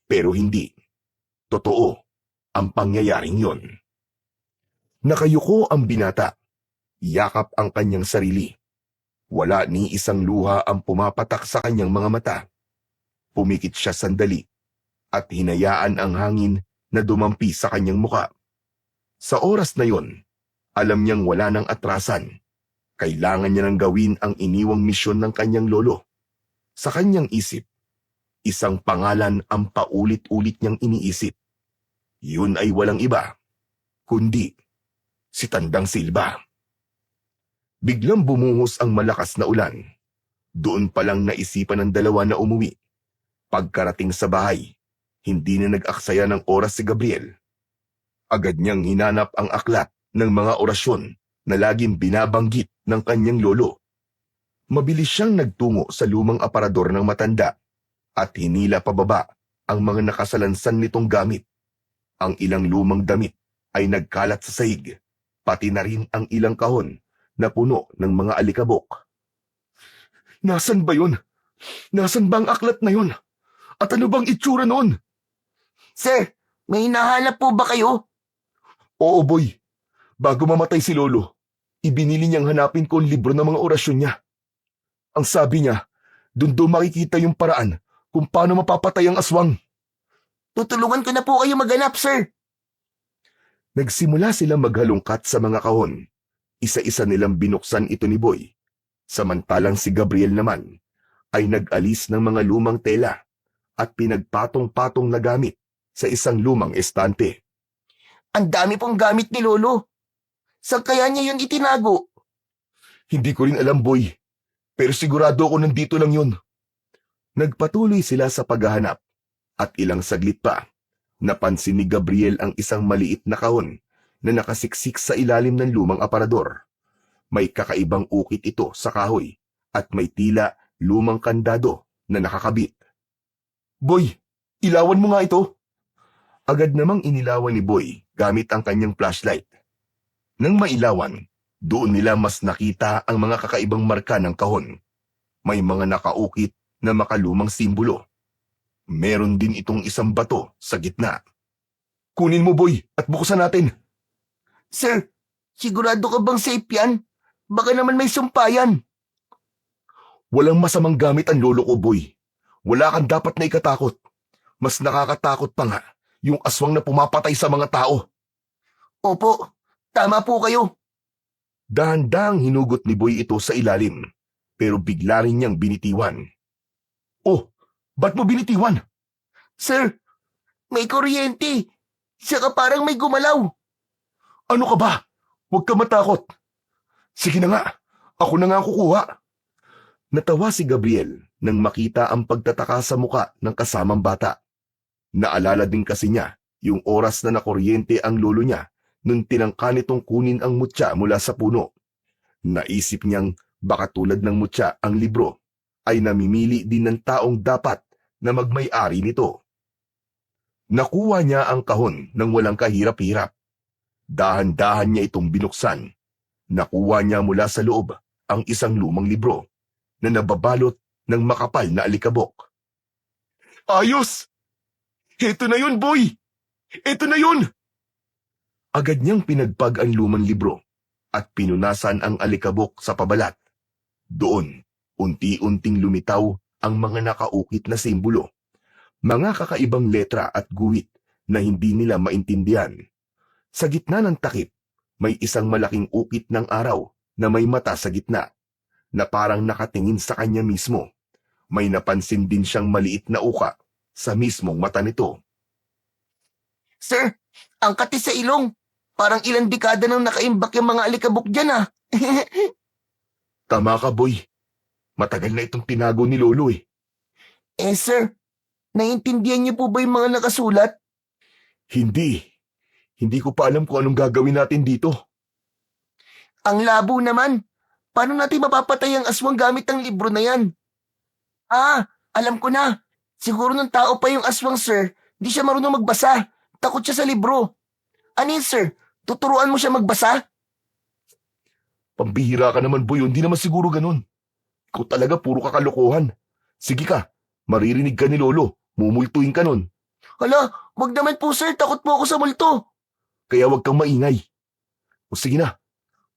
Pero hindi. Totoo ang pangyayaring yon. Nakayuko ang binata. Yakap ang kanyang sarili. Wala ni isang luha ang pumapatak sa kanyang mga mata. Pumikit siya sandali at hinayaan ang hangin na dumampi sa kanyang muka. Sa oras na yon, alam niyang wala nang atrasan. Kailangan niya nang gawin ang iniwang misyon ng kanyang lolo. Sa kanyang isip, isang pangalan ang paulit-ulit niyang iniisip. Yun ay walang iba, kundi si Tandang Silva. Biglang bumuhos ang malakas na ulan. Doon pa lang naisipan ng dalawa na umuwi. Pagkarating sa bahay, hindi na nag-aksaya ng oras si Gabriel. Agad niyang hinanap ang aklat ng mga orasyon na laging binabanggit ng kanyang lolo. Mabilis siyang nagtungo sa lumang aparador ng matanda at hinila pababa ang mga nakasalansan nitong gamit. Ang ilang lumang damit ay nagkalat sa sahig, pati na rin ang ilang kahon na puno ng mga alikabok. Nasaan ba yun? Nasaan ba ang aklat na yun? At ano bang itsura noon? Sir, may hinahanap po ba kayo? Oo, boy. Bago mamatay si Lolo, ibinili niyang hanapin ko ang libro ng mga orasyon niya. Ang sabi niya, doon daw makikita yung paraan kung paano mapapatay ang aswang. Tutulungan ko na po kayo maghanap, sir. Nagsimula silang maghalungkat sa mga kahon. Isa-isa nilang binuksan ito ni Boy. Samantalang si Gabriel naman ay nag-alis ng mga lumang tela at pinagpatong-patong na gamit sa isang lumang estante. Ang dami pong gamit ni Lolo. Saan kaya niya yun itinago? Hindi ko rin alam, Boy. Pero sigurado ako nandito lang yun. Nagpatuloy sila sa paghahanap at ilang saglit pa, napansin ni Gabriel ang isang maliit na kahon na nakasiksik sa ilalim ng lumang aparador. May kakaibang ukit ito sa kahoy at may tila lumang kandado na nakakabit. Boy, ilawan mo nga ito. Agad namang inilawan ni Boy gamit ang kanyang flashlight. Nang mailawan, doon nila mas nakita ang mga kakaibang marka ng kahon. May mga nakaukit na makalumang simbolo. Meron din itong isang bato sa gitna. Kunin mo, Boy, at buksan natin. Sir, sigurado ka bang safe yan? Baka naman may sumpayan. Walang masamang gamit ang lolo ko, Boy. Wala kang dapat na ikatakot. Mas nakakatakot pa nga yung aswang na pumapatay sa mga tao. Opo, tama po kayo. Dahan-dahang hinugot ni Boy ito sa ilalim, pero bigla rin niyang binitiwan. Oh, ba't mo binitiwan? Sir, may kuryente. Saka parang may gumalaw. Ano ka ba? Huwag ka matakot. Sige na nga, ako na nga kukuha. Natawa si Gabriel nang makita ang pagtataka sa muka ng kasamang bata. Naalala din kasi niya yung oras na nakuryente ang lolo niya nung tinangka nitong kunin ang mutya mula sa puno. Naisip niyang baka tulad ng mutya ang libro ay namimili din ng taong dapat na magmay-ari nito. Nakuha niya ang kahon nang walang kahirap-hirap. Dahan-dahan niya itong binuksan. Nakuha niya mula sa loob ang isang lumang libro na nababalot ng makapal na alikabok. Ayos! Ito na yun, Boy! Ito na yun! Agad niyang pinagpag ang lumang libro at pinunasan ang alikabok sa pabalat. Doon, unti-unting lumitaw ang mga nakaukit na simbolo, mga kakaibang letra at guhit na hindi nila maintindihan. Sa gitna ng takip, may isang malaking ukit ng araw na may mata sa gitna, na parang nakatingin sa kanya mismo. May napansin din siyang maliit na uka sa mismong mata nito. Sir, ang kati sa ilong. Parang ilang dekada nang nakaimbak yung mga alikabok dyan ah. Tama ka, Boy. Matagal na itong tinago ni Lolo eh. Sir, naiintindihan niyo po ba yung mga nakasulat? Hindi. Hindi ko pa alam kung anong gagawin natin dito. Ang labo naman. Paano natin mapapatay ang aswang gamit ang libro na yan? Ah, alam ko na. Siguro nung tao pa yung aswang, sir. Di siya marunong magbasa. Takot siya sa libro. Ano yun, sir? Tuturuan mo siya magbasa? Pambihira ka naman, Boy. Hindi naman siguro ganun. Ikaw talaga puro kakalokohan. Sige ka, maririnig ka ni Lolo. Mumultuin ka nun. Hala, wag naman po, sir. Takot po ako sa multo. Kaya wag kang maingay. O sige na,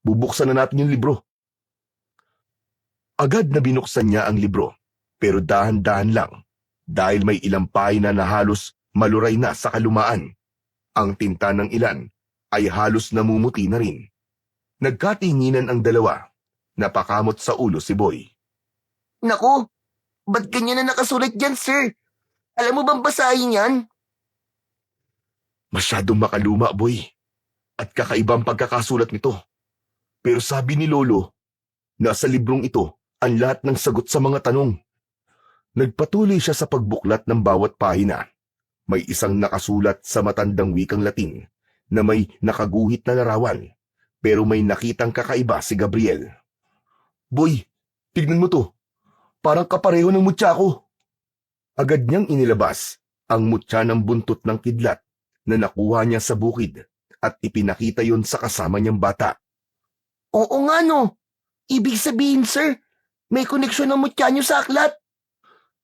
bubuksan na natin yung libro. Agad na binuksan niya ang libro, pero dahan-dahan lang dahil may ilang pahina na halos maluray na sa kalumaan. Ang tinta ng ilan ay halos namumuti na rin. Nagkatinginan ang dalawa. Napakamot sa ulo si Boy. Naku, ba't ganyan na nakasulat dyan, sir? Alam mo bang basahin yan? Masyadong makaluma, Boy. At kakaibang pagkakasulat nito. Pero sabi ni Lolo, nasa librong ito ang lahat ng sagot sa mga tanong. Nagpatuloy siya sa pagbuklat ng bawat pahina. May isang nakasulat sa matandang wikang Latin na may nakaguhit na larawan Pero may nakitang kakaiba si Gabriel. Boy, tignan mo to. Parang kapareho ng mutya ko. Agad niyang inilabas ang mutya ng buntot ng kidlat na nakuha niya sa bukid at ipinakita yon sa kasama niyang bata. Oo nga no. Ibig sabihin, sir, may koneksyon ng mutya niyo sa aklat.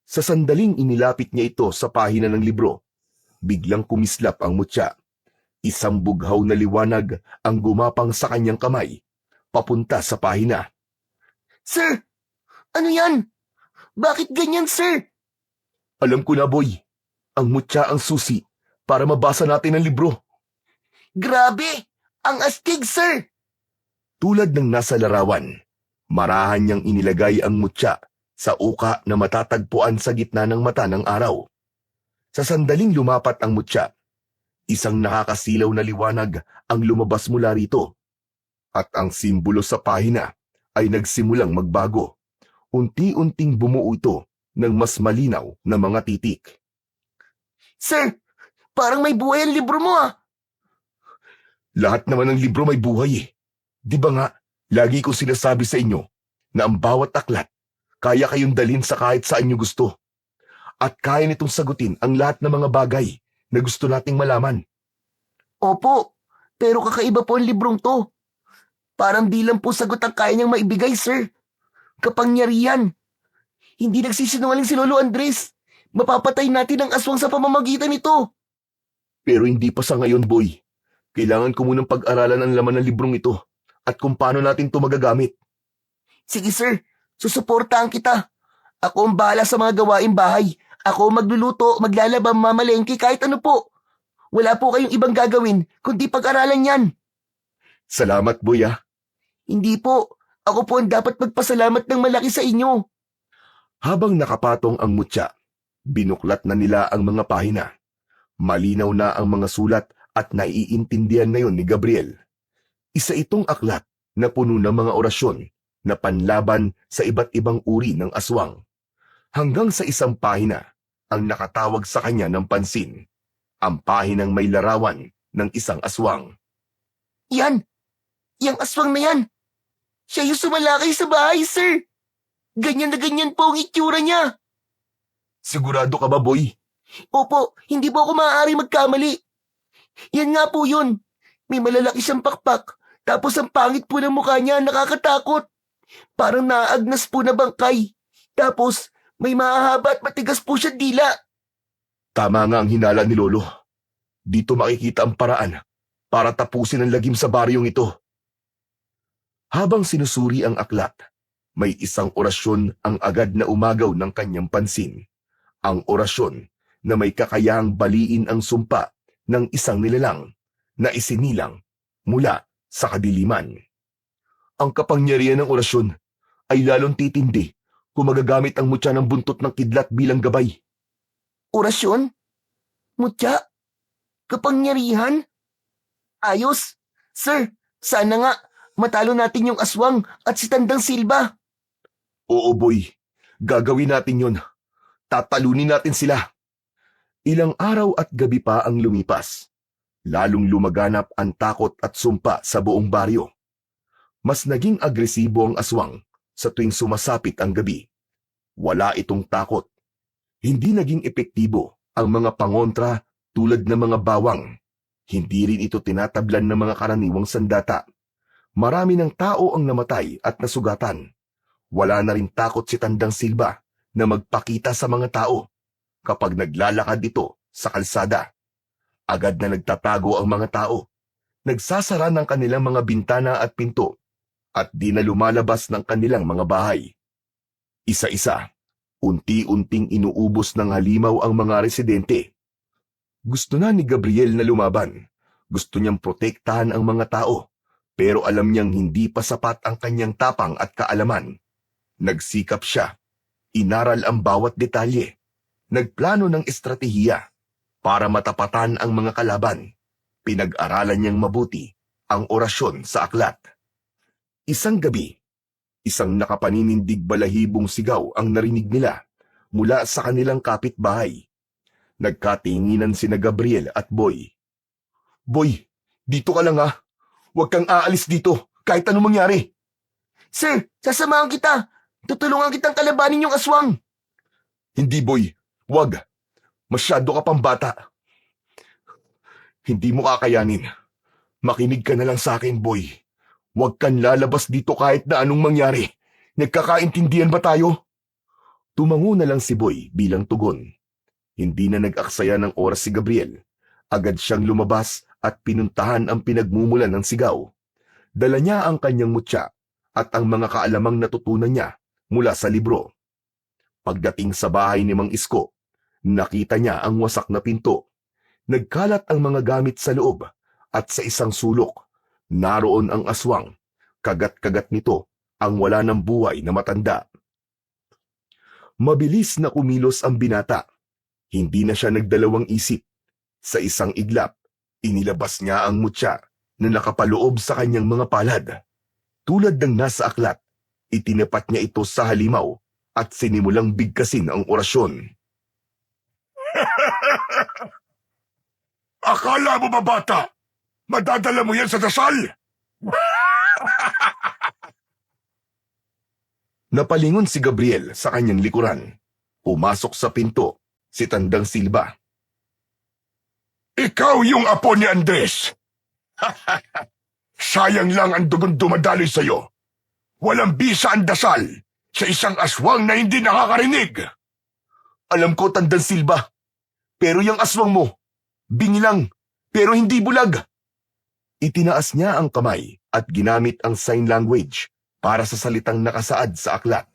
Sa sandaling inilapit niya ito sa pahina ng libro, biglang kumislap ang mutya. Isang bughaw na liwanag ang gumapang sa kanyang kamay, papunta sa pahina. Sir, ano yan? Bakit ganyan, sir? Alam ko na, boy. Ang mutya ang susi para mabasa natin ang libro. Grabe! Ang astig, sir! Tulad ng nasa larawan, marahan niyang inilagay ang mutya sa uka na matatagpuan sa gitna ng mata ng araw. Sa sandaling lumapat ang mutya, isang nakakasilaw na liwanag ang lumabas mula rito. At ang simbolo sa pahina ay nagsimulang magbago. Unti-unting bumuo ito ng mas malinaw na mga titik. Sir, parang may buhay ang libro mo ah. Lahat naman ng libro may buhay eh. Di ba nga, lagi ko sinasabi sa inyo na ang bawat aklat kaya kayong dalhin sa kahit saan nyo gusto. At kaya nitong sagutin ang lahat ng mga bagay na gusto nating malaman. Opo, pero kakaiba po ang librong to. Parang di lang po sagot ang kaya niyang maibigay, sir. Kapangyarihan. Hindi nagsisinungaling si Lolo Andres. Mapapatay natin ang aswang sa pamamagitan nito. Pero hindi pa sa ngayon, boy. Kailangan ko munang pag-aralan ang laman ng librong ito at kung paano natin ito magagamit. Sige, sir. Susuportahan kita. Ako ang bahala sa mga gawaing bahay. Ako ang magluluto, maglalaba, mamalengke, kahit ano po. Wala po kayong ibang gagawin kundi pag-aralan yan. Salamat, boy ah. Hindi po. Ako po ang dapat magpasalamat ng malaki sa inyo. Habang nakapatong ang mutya, binuklat na nila ang mga pahina. Malinaw na ang mga sulat at naiintindihan na yon ni Gabriel. Isa itong aklat na puno ng mga orasyon na panlaban sa iba't ibang uri ng aswang. Hanggang sa isang pahina ang nakatawag sa kanya ng pansin. Ang pahinang may larawan ng isang aswang. Yan! Yang aswang na yan! Siya yung sumalakay sa bahay, sir! Ganyan na ganyan po ang itsura niya! Sigurado ka ba, boy? Opo, hindi po ako maaari magkamali. Yan nga po yun. May malalaki siyang pakpak, tapos ang pangit po ng mukha niya, nakakatakot. Parang naaagnas po na bangkay. Tapos, may mahahaba at matigas po siya dila. Tama nga ang hinala ni Lolo. Dito makikita ang paraan para tapusin ang lagim sa baryong ito. Habang sinusuri ang aklat, may isang orasyon ang agad na umagaw ng kanyang pansin. Ang orasyon na may kakayahang baliin ang sumpa ng isang nilalang na isinilang mula sa kadiliman. Ang kapangyarihan ng orasyon ay lalong titindi kung magagamit ang mutya ng buntot ng kidlat bilang gabay. Orasyon? Mutya? Kapangyarihan? Ayos. Sir, sana nga matalo natin yung aswang at si Tandang Silba. Oo, boy. Gagawin natin yon. Tatalunin natin sila. Ilang araw at gabi pa ang lumipas. Lalong lumaganap ang takot at sumpa sa buong baryo. Mas naging agresibo ang aswang sa tuwing sumasapit ang gabi. Wala itong takot. Hindi naging epektibo ang mga pangontra tulad ng mga bawang. Hindi rin ito tinatablan ng mga karaniwang sandata. Marami ng tao ang namatay at nasugatan. Wala na rin takot si Tandang Silba na magpakita sa mga tao kapag naglalakad ito sa kalsada. Agad na nagtatago ang mga tao. Nagsasara ng kanilang mga bintana at pinto at di na lumalabas ng kanilang mga bahay. Isa-isa, unti-unting inuubos ng halimaw ang mga residente. Gusto na ni Gabriel na lumaban. Gusto niyang protektahan ang mga tao, pero alam niyang hindi pa sapat ang kanyang tapang at kaalaman. Nagsikap siya. Inaral ang bawat detalye. Nagplano ng estratehiya para matapatan ang mga kalaban. Pinag-aralan niyang mabuti ang orasyon sa aklat. Isang gabi, isang nakapaninindig balahibong sigaw ang narinig nila mula sa kanilang kapitbahay. Nagkatinginan sina Gabriel at Boy. Boy, dito ka lang ah. Huwag kang aalis dito kahit anong mangyari. Sir, sasamahan kita. Tutulungan kitang kalabanin yung aswang. Hindi, boy. Huwag. Masyado ka pang bata. Hindi mo kakayanin. Makinig ka na lang sa akin, boy. Huwag kang lalabas dito kahit na anong mangyari. Nagkakaintindihan ba tayo? Tumango na lang si Boy bilang tugon. Hindi na nag-aksaya ng oras si Gabriel. Agad siyang lumabas at pinuntahan ang pinagmumulan ng sigaw. Dala niya ang kanyang mutya at ang mga kaalamang natutunan niya mula sa libro. Pagdating sa bahay ni Mang Isko, nakita niya ang wasak na pinto. Nagkalat ang mga gamit sa loob at sa isang sulok, naroon ang aswang. Kagat-kagat nito ang wala ng buhay na matanda. Mabilis na kumilos ang binata. Hindi na siya nagdalawang isip. Sa isang iglap, inilabas niya ang mutya na nakapaloob sa kanyang mga palad. Tulad ng nasa aklat, itinapat niya ito sa halimaw at sinimulang bigkasin ang orasyon. Akala mo ba, bata? Madadala mo yan sa dasal? Napalingon si Gabriel sa kanyang likuran. Pumasok sa pinto si Tandang Silva. Ikaw yung apo ni Andres. Sayang lang ang dugon dumadaloy sa'yo. Walang bisa ang dasal sa isang aswang na hindi nakakarinig. Alam ko, Tandang Silva, pero yung aswang mo, bingi lang, pero hindi bulag. Itinaas niya ang kamay at ginamit ang sign language para sa salitang nakasaad sa aklat.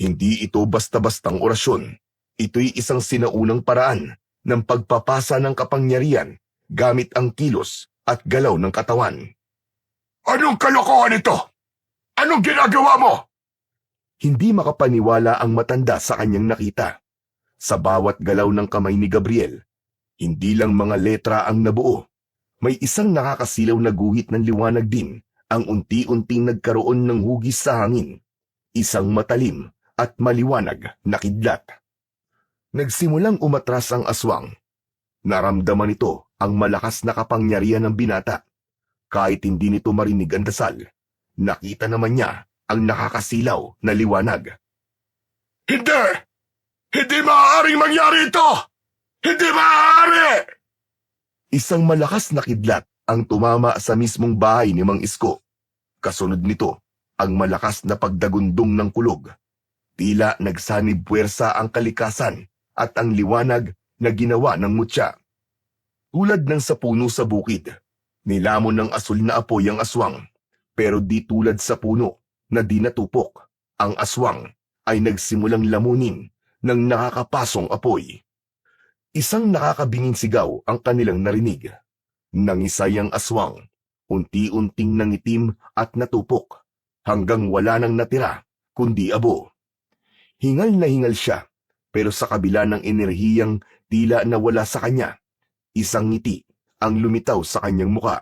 Hindi ito basta-bastang orasyon. Ito'y isang sinaunang paraan ng pagpapasa ng kapangyarihan gamit ang kilos at galaw ng katawan. Anong kalokohan ito? Anong ginagawa mo? Hindi makapaniwala ang matanda sa kanyang nakita. Sa bawat galaw ng kamay ni Gabriel, hindi lang mga letra ang nabuo. May isang nakakasilaw na guhit ng liwanag din ang unti-unting nagkaroon ng hugis sa hangin. Isang matalim at maliwanag na kidlat. Nagsimulang umatras ang aswang. Naramdaman nito ang malakas na kapangyarihan ng binata. Kahit hindi nito marinig ang dasal, nakita naman niya ang nakakasilaw na liwanag. Hindi! Hindi maaaring mangyari ito! Hindi maaari! Isang malakas na kidlat ang tumama sa mismong bahay ni Mang Isko. Kasunod nito, ang malakas na pagdagundong ng kulog. Tila nagsanib puwersa ang kalikasan at ang liwanag na ginawa ng mutya. Tulad ng sa puno sa bukid, nilamon ng asul na apoy ang aswang, pero di tulad sa puno na di natupok. Ang aswang ay nagsimulang lamunin ng nakakapasong apoy. Isang nakakabinging sigaw ang kanilang narinig. Nangisay ang aswang, unti-unting nangitim at natupok, hanggang wala nang natira, kundi abo. Hingal na hingal siya, pero sa kabila ng enerhiyang tila nawala sa kanya, isang ngiti ang lumitaw sa kanyang muka.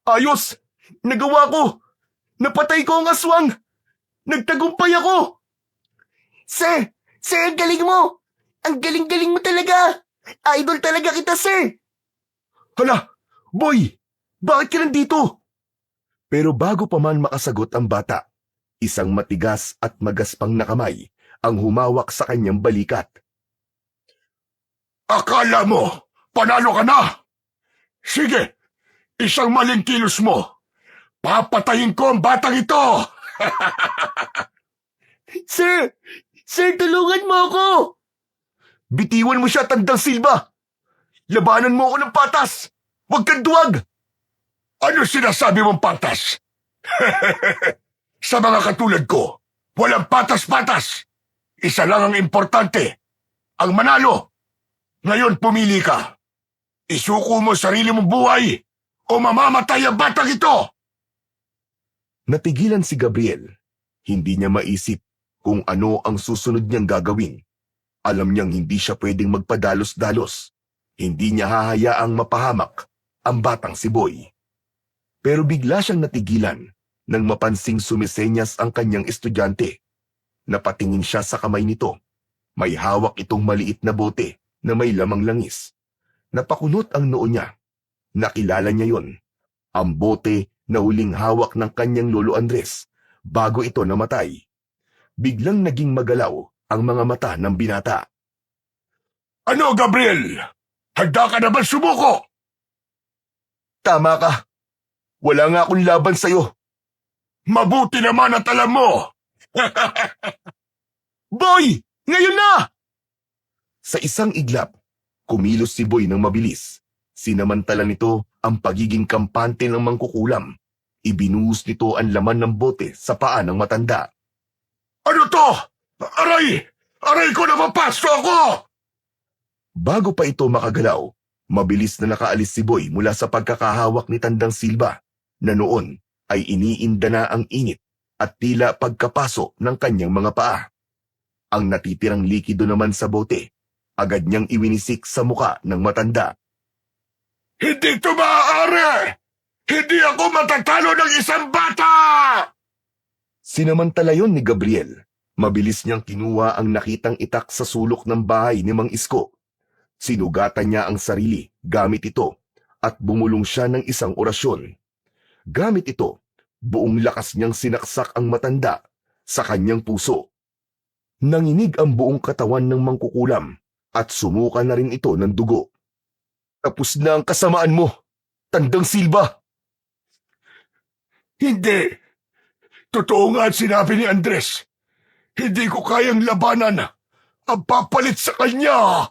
Ayos! Nagawa ko! Napatay ko ang aswang! Nagtagumpay ako! Sir! Sir, ang galing mo! Ang galing-galing mo talaga! Idol talaga kita, sir! Hala! Boy! Bakit ka nandito? Pero bago pa man makasagot ang bata, isang matigas at magaspang na kamay ang humawak sa kanyang balikat. Akala mo, panalo ka na? Sige, isang maling kilos mo. Papatayin ko ang batang ito! Sir! Sir, tulungan mo ako! Bitiwan mo siya, Tandang Silva! Labanan mo ako ng patas! Huwag kang duwag! Ano sinasabi mong patas? Sa mga katulad ko, walang patas-patas. Isa lang ang importante, ang manalo. Ngayon pumili ka. Isuko mo sarili mong buhay o mamamatay ang batang ito. Natigilan si Gabriel. Hindi niya maisip kung ano ang susunod niyang gagawin. Alam niyang hindi siya pwedeng magpadalos-dalos. Hindi niya hahayaang mapahamak ang batang si Boy. Pero bigla siyang natigilan nang mapansing sumisenyas ang kanyang estudyante. Napatingin siya sa kamay nito. May hawak itong maliit na bote na may lamang langis. Napakunot ang noo niya. Nakilala niya yon. ang bote na huling hawak ng kanyang lolo Andres bago ito namatay. Biglang naging magalaw ang mga mata ng binata. Ano, Gabriel? Handa ka na ba sumuko? Tama ka. Wala nga akong laban sa'yo. Mabuti naman at alam mo. Boy! Ngayon na! Sa isang iglap, kumilos si Boy ng mabilis. Sinamantala nito ang pagiging kampante ng mangkukulam. Ibinuhos nito ang laman ng bote sa paa ng matanda. Ano to? Aray! Aray ko na mapasto ako! Bago pa ito makagalaw, mabilis na nakaalis si Boy mula sa pagkakahawak ni Tandang Silva na noon ay iniinda na ang init at tila pagkapaso ng kanyang mga paa. Ang natitirang likido naman sa bote, agad niyang iwinisik sa muka ng matanda. Hindi ito maaari! Hindi ako matatalo ng isang bata! Sinamantala yon ni Gabriel. Mabilis niyang kinuha ang nakitang itak sa sulok ng bahay ni Mang Isko. Sinugatan niya ang sarili gamit ito at bumulong siya ng isang orasyon. Gamit ito, buong lakas niyang sinaksak ang matanda sa kanyang puso. Nanginig ang buong katawan ng mangkukulam at sumuka na rin ito ng dugo. Tapos na ang kasamaan mo, Tandang Silva! Hindi. Totoo nga ang sinabi ni Andres. Hindi ko kayang labanan ang papalit sa kanya.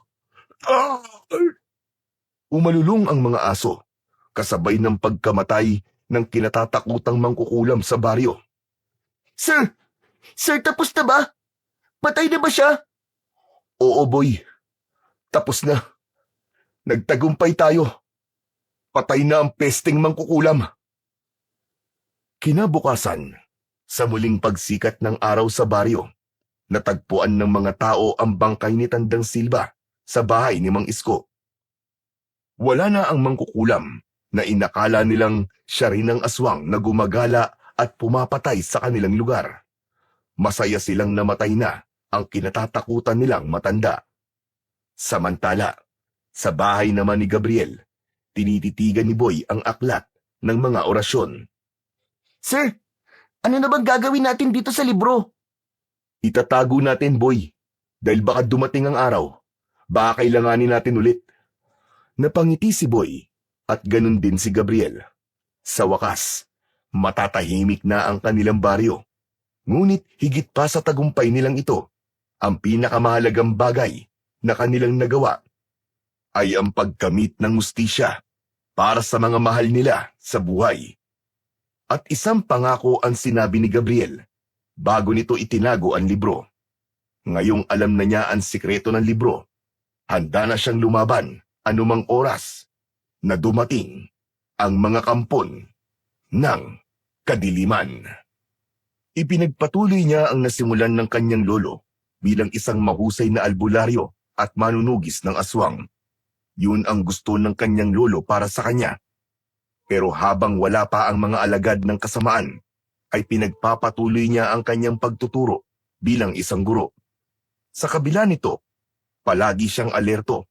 Umalulong ang mga aso, kasabay ng pagkamatay ng kinatatakutang mangkukulam sa baryo. Sir! Sir, tapos na ba? Patay na ba siya? Oo, Boy. Tapos na. Nagtagumpay tayo. Patay na ang pesteng mangkukulam. Kinabukasan, sa muling pagsikat ng araw sa baryo, natagpuan ng mga tao ang bangkay ni Tandang Silva sa bahay ni Mang Isko. Wala na ang mangkukulam na inakala nilang siya rin ang aswang na gumagala at pumapatay sa kanilang lugar. Masaya silang namatay na ang kinatatakutan nilang matanda. Samantala, sa bahay naman ni Gabriel, tinititigan ni Boy ang aklat ng mga orasyon. Sir, ano na bang gagawin natin dito sa libro? Itatago natin, Boy, dahil baka dumating ang araw. Baka kailanganin natin ulit. Napangiti si Boy at ganun din si Gabriel. Sa wakas, matatahimik na ang kanilang baryo. Ngunit higit pa sa tagumpay nilang ito, ang pinakamahalagang bagay na kanilang nagawa ay ang pagkamit ng hustisya para sa mga mahal nila sa buhay. At isang pangako ang sinabi ni Gabriel bago nito itinago ang libro. Ngayong alam na niya ang sikreto ng libro, handa na siyang lumaban anumang oras na dumating ang mga kampon ng kadiliman. Ipinagpatuloy niya ang nasimulan ng kanyang lolo bilang isang mahusay na albularyo at manunugis ng aswang. Yun ang gusto ng kanyang lolo para sa kanya. Pero habang wala pa ang mga alagad ng kasamaan, ay pinagpapatuloy niya ang kanyang pagtuturo bilang isang guro. Sa kabila nito, palagi siyang alerto,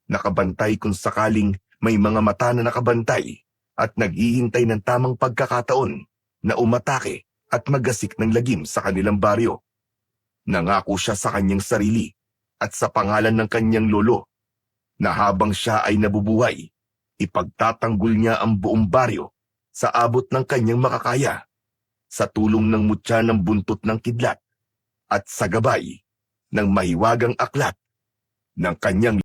nakabantay kung sakaling may mga mata na nakabantay at naghihintay ng tamang pagkakataon na umatake at magasik ng lagim sa kanilang baryo. Nangako siya sa kanyang sarili at sa pangalan ng kanyang lolo na habang siya ay nabubuhay, ipagtatanggol niya ang buong baryo sa abot ng kanyang makakaya, sa tulong ng mutya ng buntot ng kidlat at sa gabay ng mahiwagang aklat ng kanyang